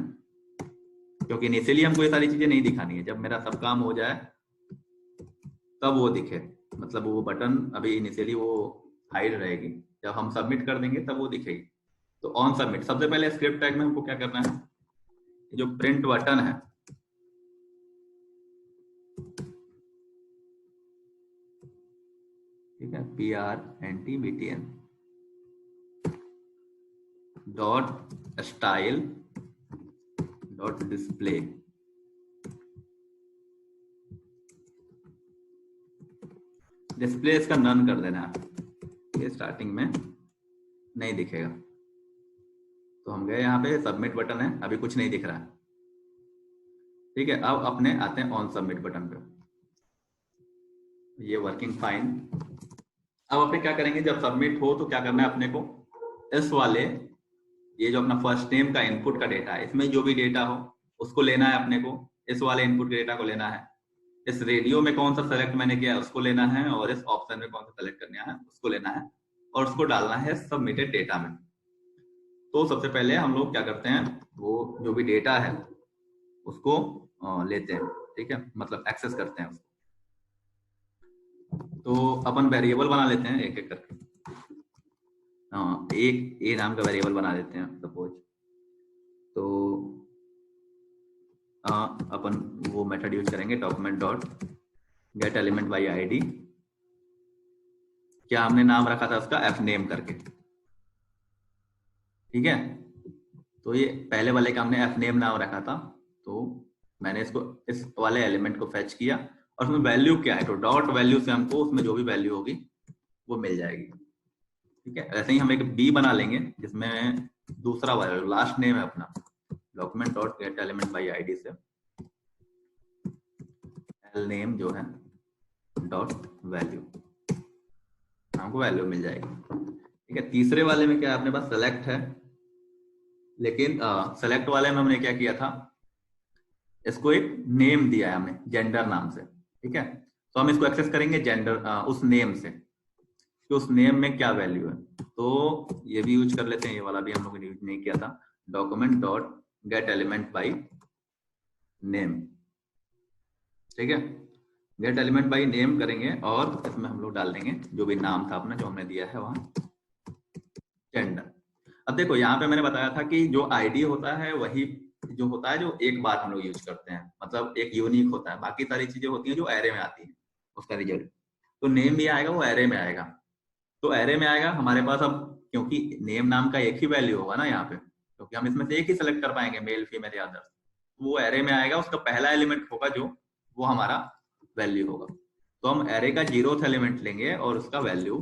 S1: क्योंकि इनिशियली हमको ये सारी चीजें नहीं दिखानी है, जब मेरा सब काम हो जाए तब वो दिखे। मतलब वो बटन अभी इनिशियली वो हाइड रहेगी, जब हम सबमिट कर देंगे तब वो दिखेगी। तो ऑन सबमिट, सबसे पहले स्क्रिप्ट टैग में हमको क्या करना है, जो प्रिंट बटन है, ठीक है, PRNTBTN, dot style dot display. Display इसका नन कर देना है, ये स्टार्टिंग में नहीं दिखेगा। तो हम गए यहाँ पे, सबमिट बटन है, अभी कुछ नहीं दिख रहा है, ठीक है। अब अपने आते हैं ऑन सबमिट बटन पे, ये वर्किंग फाइन। अब अपने क्या करेंगे, जब सबमिट हो तो क्या करना है अपने को, इस वाले ये जो अपना फर्स्ट नेम का इनपुट का डेटा है, इसमें जो भी डेटा हो उसको लेना है अपने को, इस वाले इनपुट के डेटा को लेना है। इस रेडियो में कौन सा सेलेक्ट मैंने किया है उसको लेना है, और इस ऑप्शन में कौन सा सेलेक्ट करना है उसको लेना है, और उसको डालना है सबमिटेड डेटा में। तो सबसे पहले हम लोग क्या करते हैं, वो जो भी डेटा है उसको लेते हैं, ठीक है, मतलब एक्सेस करते हैं उसको। तो अपन वेरिएबल बना लेते हैं एक एक करके। एक ए नाम का वेरिएबल बना देते हैं सपोज। तो अपन वो मेथड यूज करेंगे, document dot get element by ID. क्या हमने नाम रखा था उसका, एफ नेम करके, ठीक है। तो ये पहले वाले का हमने एफ नेम नाम रखा था, तो मैंने इसको इस वाले एलिमेंट को फेच किया, और उसमें वैल्यू क्या है, तो डॉट वैल्यू से हमको उसमें जो भी वैल्यू होगी वो मिल जाएगी, ठीक है। ऐसे ही हम एक बी बना लेंगे जिसमें दूसरा वैल्यू लास्ट नेम है अपना, document dot get element by ID से एल नेम जो है डॉट वैल्यू, हमको वैल्यू मिल जाएगी, ठीक है। तीसरे वाले में क्या है, अपने पास सेलेक्ट है, लेकिन सेलेक्ट वाले में हमने क्या किया था, इसको एक नेम दिया है हमने जेंडर नाम से, ठीक है। तो हम इसको एक्सेस करेंगे जेंडर उस नेम से, कि उस नेम में क्या वैल्यू है। तो ये भी यूज कर लेते हैं, ये वाला भी हम लोगों ने यूज नहीं किया था, document dot get element by name, ठीक है। गेट एलिमेंट बाई नेम करेंगे, और इसमें हम लोग डाल देंगे जो भी नाम था अपना जो हमने दिया है वहां, जेंडर। अब देखो यहाँ पे मैंने बताया था कि जो आईडी होता है वही जो होता है जो एक बार हम लोग यूज करते हैं, मतलब एक यूनिक होता है, बाकी सारी चीजें होती हैं जो एरे में आती है उसका रिजल्ट। तो नेम भी आएगा वो एरे में आएगा, तो एरे में आएगा हमारे पास। अब क्योंकि नेम नाम का एक ही वैल्यू होगा ना यहाँ पे, क्योंकि हम इसमें से एक ही सिलेक्ट कर पाएंगे, मेल फीमेल या अदर, वो एरे में आएगा, उसका पहला एलिमेंट होगा जो वो हमारा वैल्यू होगा। तो हम एरे का 0th एलिमेंट लेंगे और उसका वैल्यू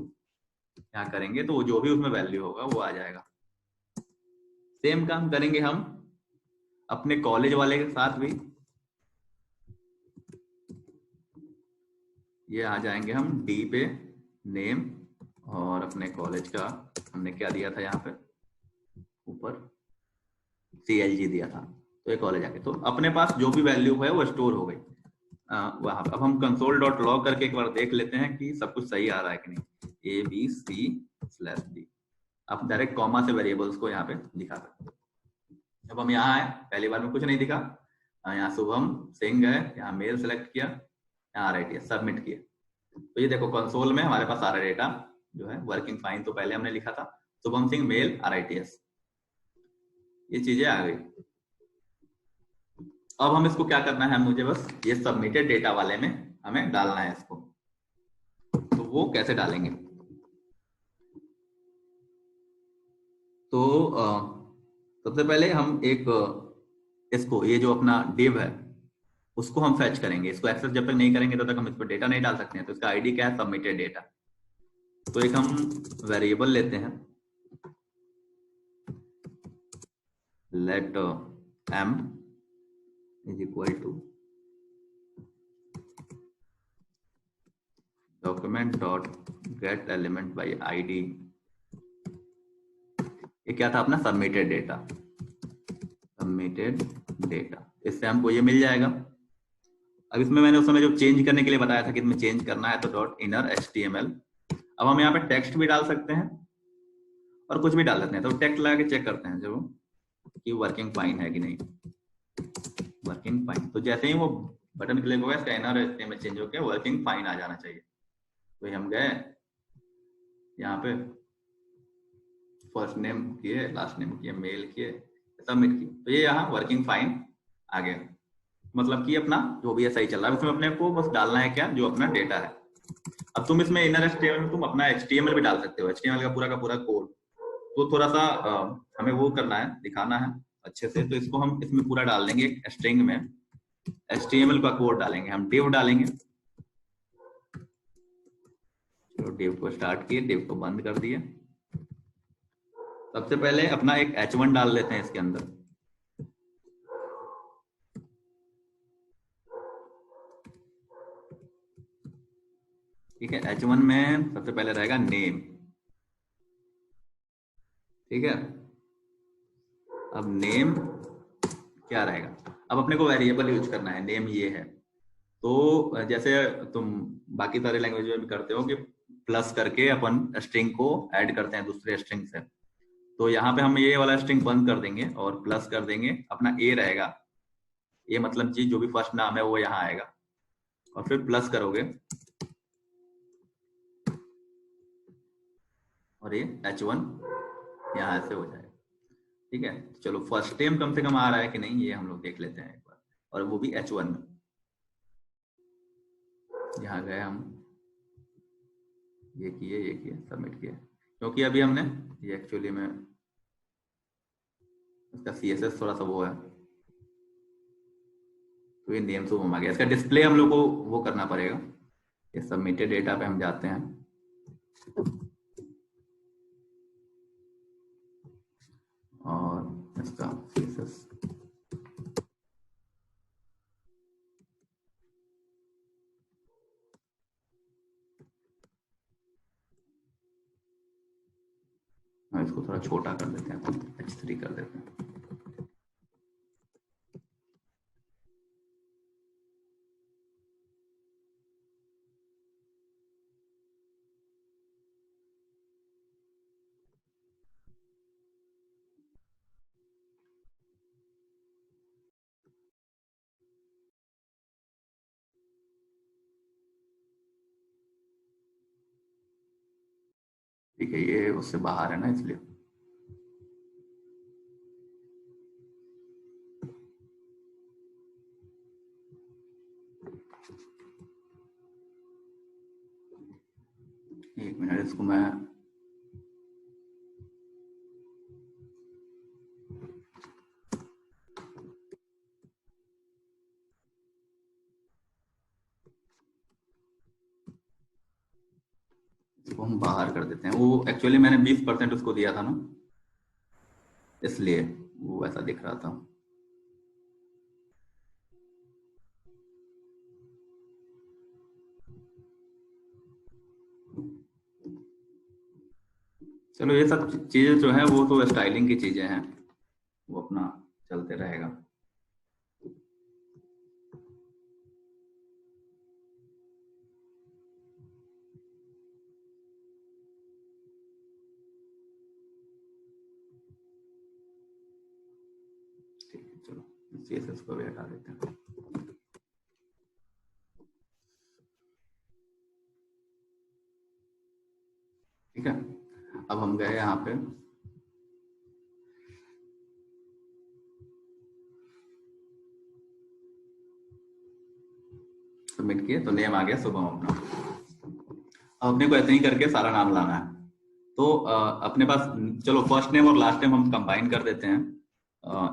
S1: यहाँ करेंगे, तो जो भी उसमें वैल्यू होगा वो आ जाएगा। सेम काम करेंगे हम अपने कॉलेज वाले के साथ भी, ये आ जाएंगे हम डी पे नेम, और अपने कॉलेज का हमने क्या दिया था यहाँ पे ऊपर CLG दिया था, तो ये कॉलेज आके, तो अपने पास जो भी वैल्यू है वो स्टोर हो गई वहां पे। अब हम कंसोल डॉट लॉग करके एक बार देख लेते हैं कि सब कुछ सही आ रहा है कि नहीं, ABC/D। आप डायरेक्ट कॉमा से वेरिएबल्स को यहाँ पे दिखा सकते हैं। जब हम यहाँ आए, पहली बार में कुछ नहीं दिखा, यहाँ शुभम सिंह है, यहाँ मेल सेलेक्ट किया, यहाँ RITS सबमिट किया, तो ये देखो कंसोल में हमारे पास सारा डेटा जो है वर्किंग फाइन, तो पहले हमने लिखा था शुभम सिंह मेल RITS, ये चीजें आ गई। अब हम इसको क्या करना है, मुझे बस ये सबमिटेड डेटा वाले में हमें डालना है इसको, तो वो कैसे डालेंगे, तो सबसे पहले हम एक इसको, ये जो अपना div है उसको हम फेच करेंगे। इसको एक्सेस जब तक नहीं करेंगे तब तक हम इस पर डेटा नहीं डाल सकते हैं, तो इसका आईडी क्या है, सबमिटेड डेटा। तो एक हम वेरिएबल लेते हैं, let m is equal to document dot get element by ID. ये क्या था अपना सबमिटेड डेटा, सबमिटेड डेटा, इससे हमको ये मिल जाएगा। अब इसमें मैंने उस समय जो चेंज करने के लिए बताया था कि इसमें चेंज करना है, तो डॉट इनर HTML। अब हम यहाँ पे टेक्स्ट भी डाल सकते हैं और कुछ भी डाल सकते हैं, तो टेक्स्ट लगा के चेक करते हैं जब कि वर्किंग फाइन है कि नहीं, वर्किंग फाइन। तो जैसे ही वो बटन क्लिक होगा इसका इनर HTML चेंज होकर वर्किंग फाइन आ जाना चाहिए। तो हम गए यहाँ पे फर्स्ट नेम किए, लास्ट नेम किए, मेल किए, सबमिट किए, तो ये यहाँ वर्किंग फाइन आ गया, मतलब कि अपना जो भी है सही चल रहा है। उसमें अपने को बस डालना है क्या, जो अपना डेटा है। अब तुम इसमें इनर HTML में तुम अपना HTML भी डाल सकते हो, HTML का पूरा कोड तो थोड़ा सा हमें वो करना है, दिखाना है अच्छे से, तो इसको हम इसमें पूरा डाल देंगे एक स्ट्रिंग में, HTML का कोड डालेंगे, हम div डालेंगे। चलो div को स्टार्ट किए, div को बंद कर दिए। सबसे पहले अपना एक h1 डाल लेते हैं इसके अंदर। ठीक है, h1 में सबसे पहले रहेगा नेम। ठीक है, अब नेम क्या रहेगा, अब अपने को वेरिएबल यूज करना है, नेम ये है। तो जैसे तुम बाकी सारे लैंग्वेज में भी करते हो कि प्लस करके अपन स्ट्रिंग को ऐड करते हैं दूसरे स्ट्रिंग से, तो यहाँ पे हम ये वाला स्ट्रिंग बंद कर देंगे और प्लस कर देंगे, अपना ए रहेगा, ये मतलब जी जो भी फर्स्ट नाम है वो यहाँ आएगा, और फिर प्लस करोगे और ये h1 यहाँ से हो जाएगा। ठीक है, चलो फर्स्ट नेम कम से कम आ रहा है कि नहीं ये हम लोग देख लेते हैं एक बार, और वो भी h1 में। यहाँ गए हम, ये किए सबमिट किए, क्योंकि अभी हमने ये एक्चुअली में इसका CSS थोड़ा सा वो है, तो ये नेम तो आ गया। इसका डिस्प्ले हम लोग को वो करना पड़ेगा, ये सबमिटेड डेटा पे हम जाते हैं, और इसका CSS इसको थोड़ा छोटा कर देते हैं, H3 कर देते हैं। ठीक है, ये उससे बाहर है ना, इसलिए एक मिनट, इसको मैं इसको हम बाहर कर देते हैं। वो एक्चुअली मैंने 20% उसको दिया था ना, इसलिए वो ऐसा दिख रहा था। चलो ये सब चीजें जो है वो तो स्टाइलिंग की चीजें हैं, वो अपना चलते रहेगा। ठीक है, चलो CSS को भी हटा देते हैं। ठीक है, अब हम गए यहाँ पे, सबमिट किए तो नेम आ गया शुभम अपना। अब अपने को ऐसे ही करके सारा नाम लाना है। तो अपने पास चलो फर्स्ट नेम और लास्ट नेम हम कंबाइन कर देते हैं,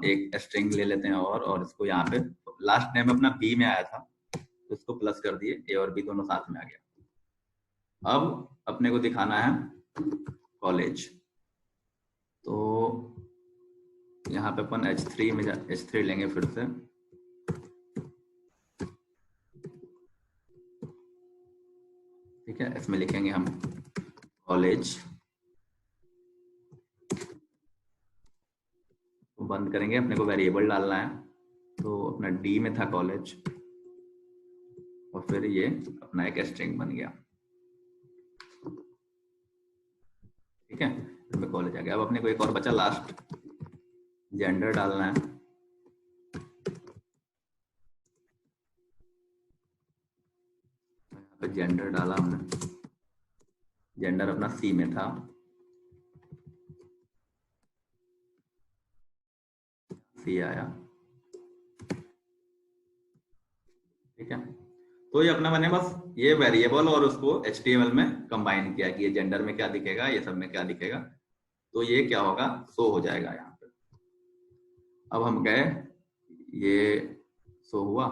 S1: एक स्ट्रिंग ले लेते हैं और इसको यहाँ पे लास्ट नेम अपना बी में आया था तो इसको प्लस कर दिए, ए और बी दोनों साथ में आ गया। अब अपने को दिखाना है कॉलेज, तो यहाँ पे अपन H3 में H3 लेंगे फिर से, ठीक है, इसमें लिखेंगे हम कॉलेज, तो बंद करेंगे, अपने को वेरिएबल डालना है, तो अपना D में था कॉलेज और फिर ये अपना एक स्ट्रिंग बन गया। ठीक है, इसमें कॉलेज आ गया। अब अपने को एक और बचा लास्ट, जेंडर डालना है, यहाँ पे जेंडर डाला हमने, जेंडर अपना C में था, C आया। ठीक है, तो ये अपना मैंने बस ये वेरिएबल और उसको HTML में कंबाइन किया कि ये जेंडर में क्या दिखेगा, ये सब में क्या दिखेगा। तो ये क्या होगा, शो हो जाएगा यहाँ पे। अब हम गए, ये शो हुआ,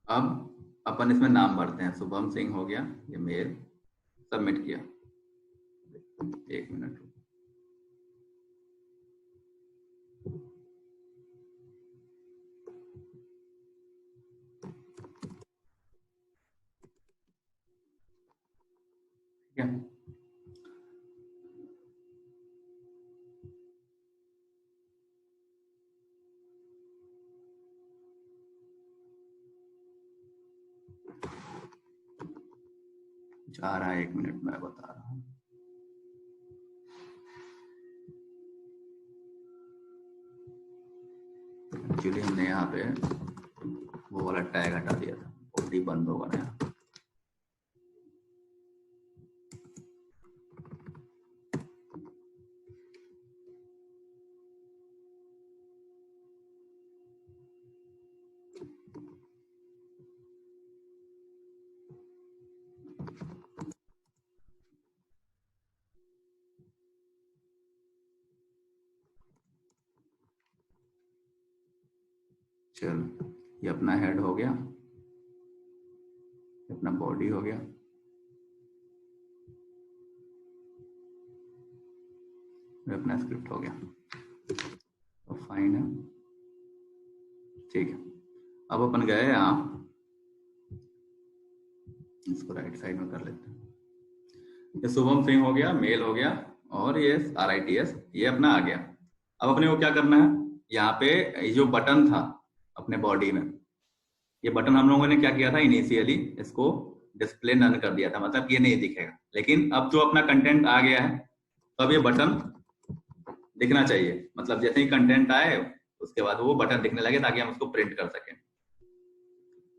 S1: अब अपन इसमें नाम भरते हैं। शुभम सिंह हो गया, ये मेल, सबमिट किया। 1 मिनट, ठीक है। जा रहा है, 1 मिनट में बता रहा हूँ। एक्चुअली हमने यहाँ पे वो वाला टैग हटा दिया था, बॉडी बंद होगा ना। चलो, ये अपना हेड हो गया, अपना बॉडी हो गया, अपना स्क्रिप्ट हो गया, तो फाइन है, ठीक है। अब अपन गए यहाँ, इसको राइट साइड में कर लेते हैं। ये शुभम सिंह हो गया, मेल हो गया, और ये RITS ये अपना आ गया। अब अपने को क्या करना है, यहाँ पे ये जो बटन था अपने बॉडी में, ये बटन हम लोगों ने क्या किया था, इनिशियली इसको डिस्प्ले नन कर दिया था, मतलब ये नहीं दिखेगा। लेकिन अब जो अपना कंटेंट आ गया है, तो अब ये बटन दिखना चाहिए, मतलब जैसे ही कंटेंट आए उसके बाद वो बटन दिखने लगे, ताकि हम उसको प्रिंट कर सकें।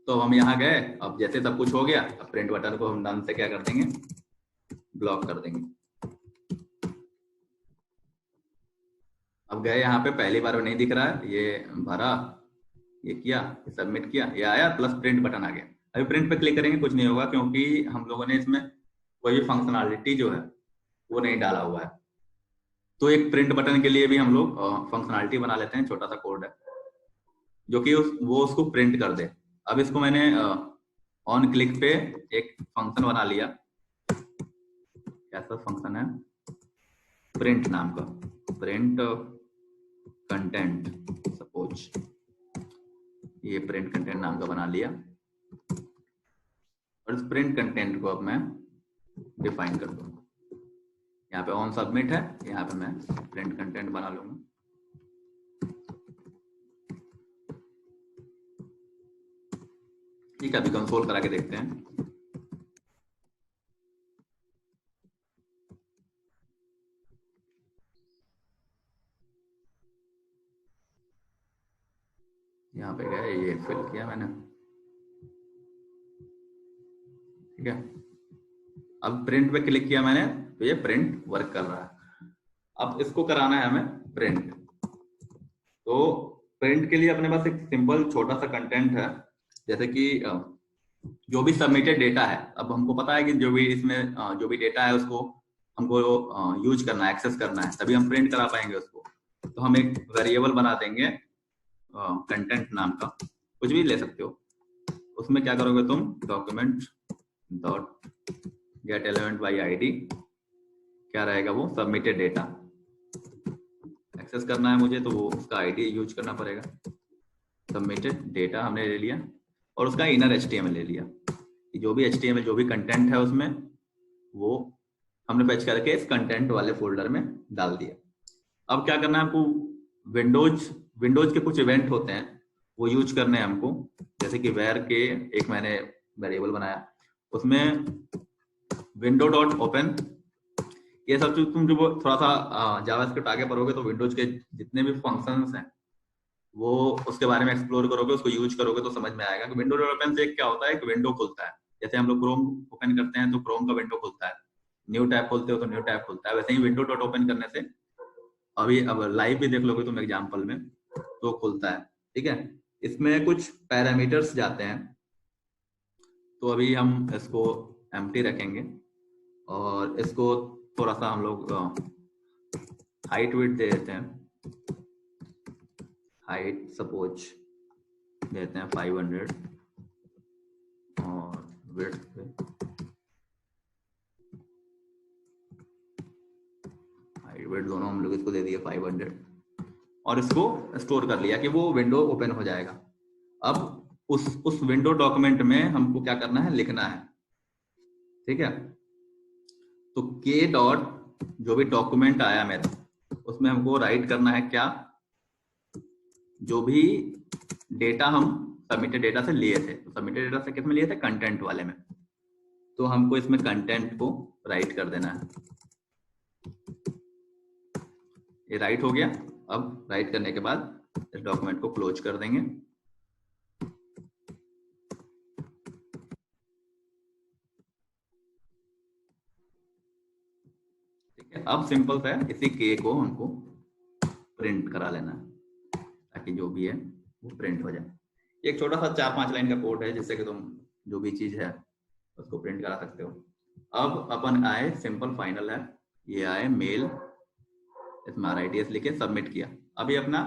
S1: तो हम यहाँ गए, अब जैसे सब कुछ हो गया, अब प्रिंट बटन को हम नन से क्या कर देंगे, ब्लॉक कर देंगे। अब गए यहाँ पे, पहली बार में नहीं दिख रहा है, ये भरा, ये किया, ये सबमिट किया, ये आया, प्लस प्रिंट बटन आ गया। अभी प्रिंट पे क्लिक करेंगे, कुछ नहीं होगा, क्योंकि हम लोगों ने इसमें कोई भी फंक्शनलिटी जो है वो नहीं डाला हुआ है। तो एक प्रिंट बटन के लिए भी हम लोग फंक्शनलिटी बना लेते हैं, छोटा सा कोड है जो कि वो उसको प्रिंट कर दे। अब इसको मैंने ऑन क्लिक पे एक फंक्शन बना लिया। कैसा फंक्शन है, प्रिंट नाम का, प्रिंट कंटेंट, सपोज ये प्रिंट कंटेंट नाम का बना लिया, और इस प्रिंट कंटेंट को अब मैं डिफाइन कर दूंगा। यहाँ पे ऑन सबमिट है, यहाँ पे मैं प्रिंट कंटेंट बना लूंगा। ठीक है, अभी कंसोल करा के देखते हैं। यहाँ पे गए, ये फिल किया मैंने, ठीक है। अब प्रिंट पे क्लिक किया मैंने, तो ये प्रिंट वर्क कर रहा है। अब इसको कराना है हमें प्रिंट। तो प्रिंट के लिए अपने पास एक सिंपल छोटा सा कंटेंट है, जैसे कि जो भी सबमिटेड डेटा है, अब हमको पता है कि जो भी इसमें जो भी डेटा है उसको हमको यूज करना है, एक्सेस करना है, तभी हम प्रिंट करा पाएंगे उसको। तो हम एक वेरिएबल बना देंगे कंटेंट नाम का, कुछ भी ले सकते हो। उसमें क्या करोगे तुम, document dot get element by ID, क्या रहेगा वो, सबमिटेड डेटा एक्सेस करना है मुझे, तो वो उसका ID यूज करना पड़ेगा। सबमिटेड डेटा हमने ले लिया, और उसका इनर HTML ले लिया। जो भी HTML जो भी कंटेंट है उसमें, वो हमने फेच करके इस कंटेंट वाले फोल्डर में डाल दिया। अब क्या करना है हमको, विंडोज के कुछ इवेंट होते हैं वो यूज करने हैं हमको, जैसे कि वेर के एक मैंने वेरिएबल बनाया, उसमें विंडो डॉट ओपन, ये सब चीज तुम जो थोड़ा सा जावास्क्रिप्ट आगे पढ़ोगे तो विंडोज के जितने भी फंक्शंस हैं वो उसके बारे में एक्सप्लोर करोगे, उसको यूज करोगे तो समझ में आएगा कि विंडो डॉट ओपन से क्या होता है, एक विंडो खुलता है, जैसे हम लोग क्रोम ओपन करते हैं तो क्रोम का विंडो खुलता है, न्यू टैब खोलते हो तो न्यू टैब खुलता है, वैसे ही विंडो डॉट ओपन करने से अभी अब लाइव भी देख लोगे तुम एग्जाम्पल में तो खुलता है। ठीक है, इसमें कुछ पैरामीटर्स जाते हैं, तो अभी हम इसको एम्प्टी रखेंगे और इसको थोड़ा सा हम लोग हाइट विड्थ दे देते हैं, हाइट सपोज देते हैं 500 और विड्थ पे हाइट विड्थ दोनों हम लोग इसको दे दिए 500 और इसको स्टोर कर लिया कि वो विंडो ओपन हो जाएगा। अब उस विंडो डॉक्यूमेंट में हमको क्या करना है, लिखना है। ठीक है, तो के डॉट जो भी डॉक्यूमेंट आया मेरा उसमें हमको राइट करना है क्या, जो भी डेटा हम सबमिटेड डेटा से लिए थे, तो सबमिटेड डेटा से किस में लिए थे, कंटेंट वाले में, तो हमको इसमें कंटेंट को राइट कर देना है। ये राइट हो गया। अब राइट करने के बाद इस डॉक्यूमेंट को क्लोज कर देंगे। ठीक है, अब सिंपल सा है, इसी के को हमको प्रिंट करा लेना है ताकि जो भी है वो प्रिंट हो जाए। एक छोटा सा 4-5 लाइन का कोड है जिससे कि तुम जो भी चीज है उसको प्रिंट करा सकते हो। अब अपन आए, सिंपल फाइनल है, ये आए मेल, इसमें RITS लिखे सबमिट किया। अभी अपना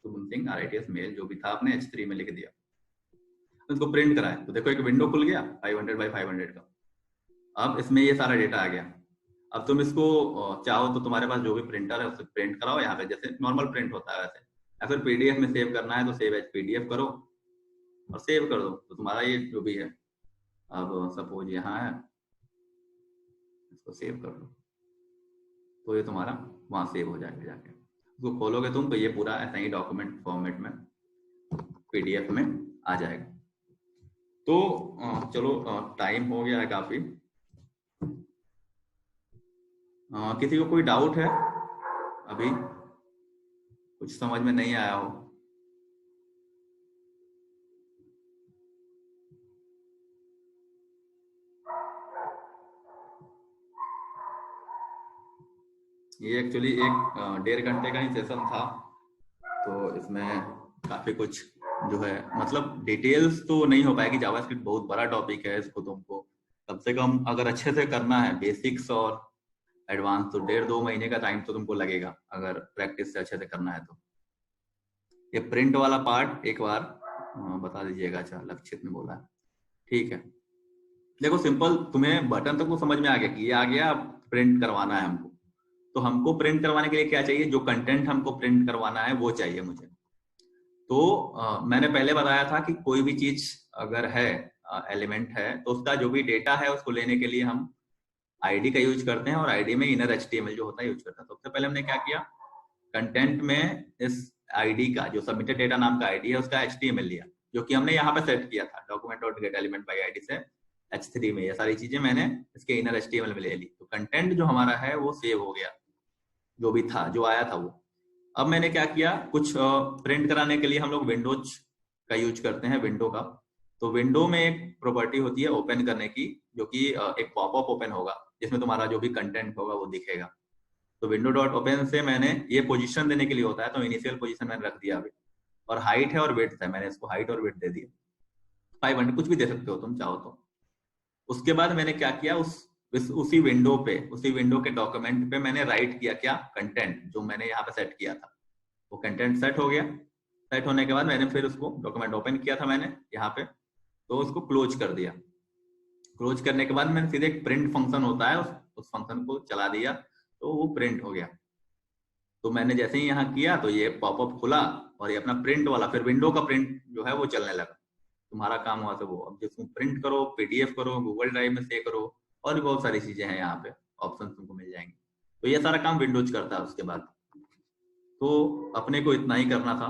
S1: शुभम सिंह RITS मेल जो भी था आपने H3 में लिख दिया, इसको प्रिंट कराए तो देखो एक विंडो खुल गया 500 बाई 500 का। अब इसमें ये सारा डेटा आ गया। अब तुम इसको चाहो तो तुम्हारे पास जो भी प्रिंटर है उससे प्रिंट कराओ, यहाँ पे जैसे नॉर्मल प्रिंट होता है वैसे, या फिर PDF में सेव करना है तो सेव एज PDF करो और सेव कर दो, तो तुम्हारा ये जो भी है, अब सपोज यहाँ है, इसको सेव कर दो तो ये तुम्हारा वहां सेव हो जाएगा। जाके उसको खोलोगे तुम तो ये पूरा ऐसा ही डॉक्यूमेंट फॉर्मेट में PDF में आ जाएगा। तो चलो टाइम हो गया है काफी। किसी को कोई डाउट है, अभी कुछ समझ में नहीं आया हो? ये एक्चुअली एक 1.5 घंटे का ही सेशन था, तो इसमें काफी कुछ जो है, मतलब डिटेल्स तो नहीं हो पाएगी, जावास्क्रिप्ट बहुत बड़ा टॉपिक है, इसको तुमको कम से कम अगर अच्छे से करना है बेसिक्स और एडवांस तो 1.5-2 महीने का टाइम तो तुमको लगेगा, अगर प्रैक्टिस से अच्छे से करना है तो। ये प्रिंट वाला पार्ट एक बार बता दीजिएगा। अच्छा, लक्षित ने बोला, ठीक है। देखो सिंपल, तुम्हें बटन तक वो समझ में आ गया कि ये आ गया, अब प्रिंट करवाना है हमको। तो हमको प्रिंट करवाने के लिए क्या चाहिए, जो कंटेंट हमको प्रिंट करवाना है वो चाहिए मुझे। तो मैंने पहले बताया था कि कोई भी चीज अगर है, एलिमेंट है, तो उसका जो भी डेटा है उसको लेने के लिए हम आईडी का यूज करते हैं, और आईडी में इनर HTML जो होता है यूज करते हैं। सबसे पहले हमने क्या किया, कंटेंट में इस आईडी का जो सबमिटेड डेटा नाम का आईडी है उसका HTML लिया, जो कि हमने यहाँ पे सेट किया था document.getElementById से H3 में। ये सारी चीजें मैंने इसके इनर HTML में ले ली, तो कंटेंट जो हमारा है वो सेव हो गया, जो भी था, जो आया था वो। अब मैंने क्या किया, कुछ प्रिंट कराने के लिए हम लोग विंडोज का यूज करते हैं, विंडो का। तो विंडो में एक प्रॉपर्टी होती है ओपन करने की, जो कि एक पॉपअप ओपन होगा जिसमें तुम्हारा जो भी कंटेंट होगा वो दिखेगा। तो विंडो डॉट ओपन से मैंने ये पोजीशन देने के लिए होता है, तो इनिशियल पोजीशन मैंने रख दिया अभी, और हाइट है और विड्थ है, मैंने इसको हाइट और विड्थ दे दिया 500, कुछ भी दे सकते हो तुम चाहो तो। उसके बाद मैंने क्या किया, उसी विंडो पे, उसी विंडो के डॉक्यूमेंट पे मैंने राइट किया क्या, कंटेंट, जो मैंने यहाँ पे सेट किया था वो कंटेंट सेट हो गया। सेट होने के बाद मैंने फिर उसको डॉक्यूमेंट ओपन किया था मैंने यहाँ पे, तो उसको क्लोज कर दिया। क्लोज करने के बाद मैंने सीधे एक प्रिंट फंक्शन होता है, उस फंक्शन को चला दिया, तो वो प्रिंट हो गया। तो मैंने जैसे ही यहाँ किया तो ये पॉपअप खुला और ये अपना प्रिंट वाला, फिर विंडो का प्रिंट जो है वो चलने लगा। तुम्हारा काम हुआ था वो, अब जिसको प्रिंट करो, PDF करो, गूगल ड्राइव में सेव करो, और भी बहुत सारी चीजें हैं यहाँ पे, ऑप्शन तुमको मिल जाएंगे। तो ये सारा काम विंडोज करता है। उसके बाद तो अपने को इतना ही करना था।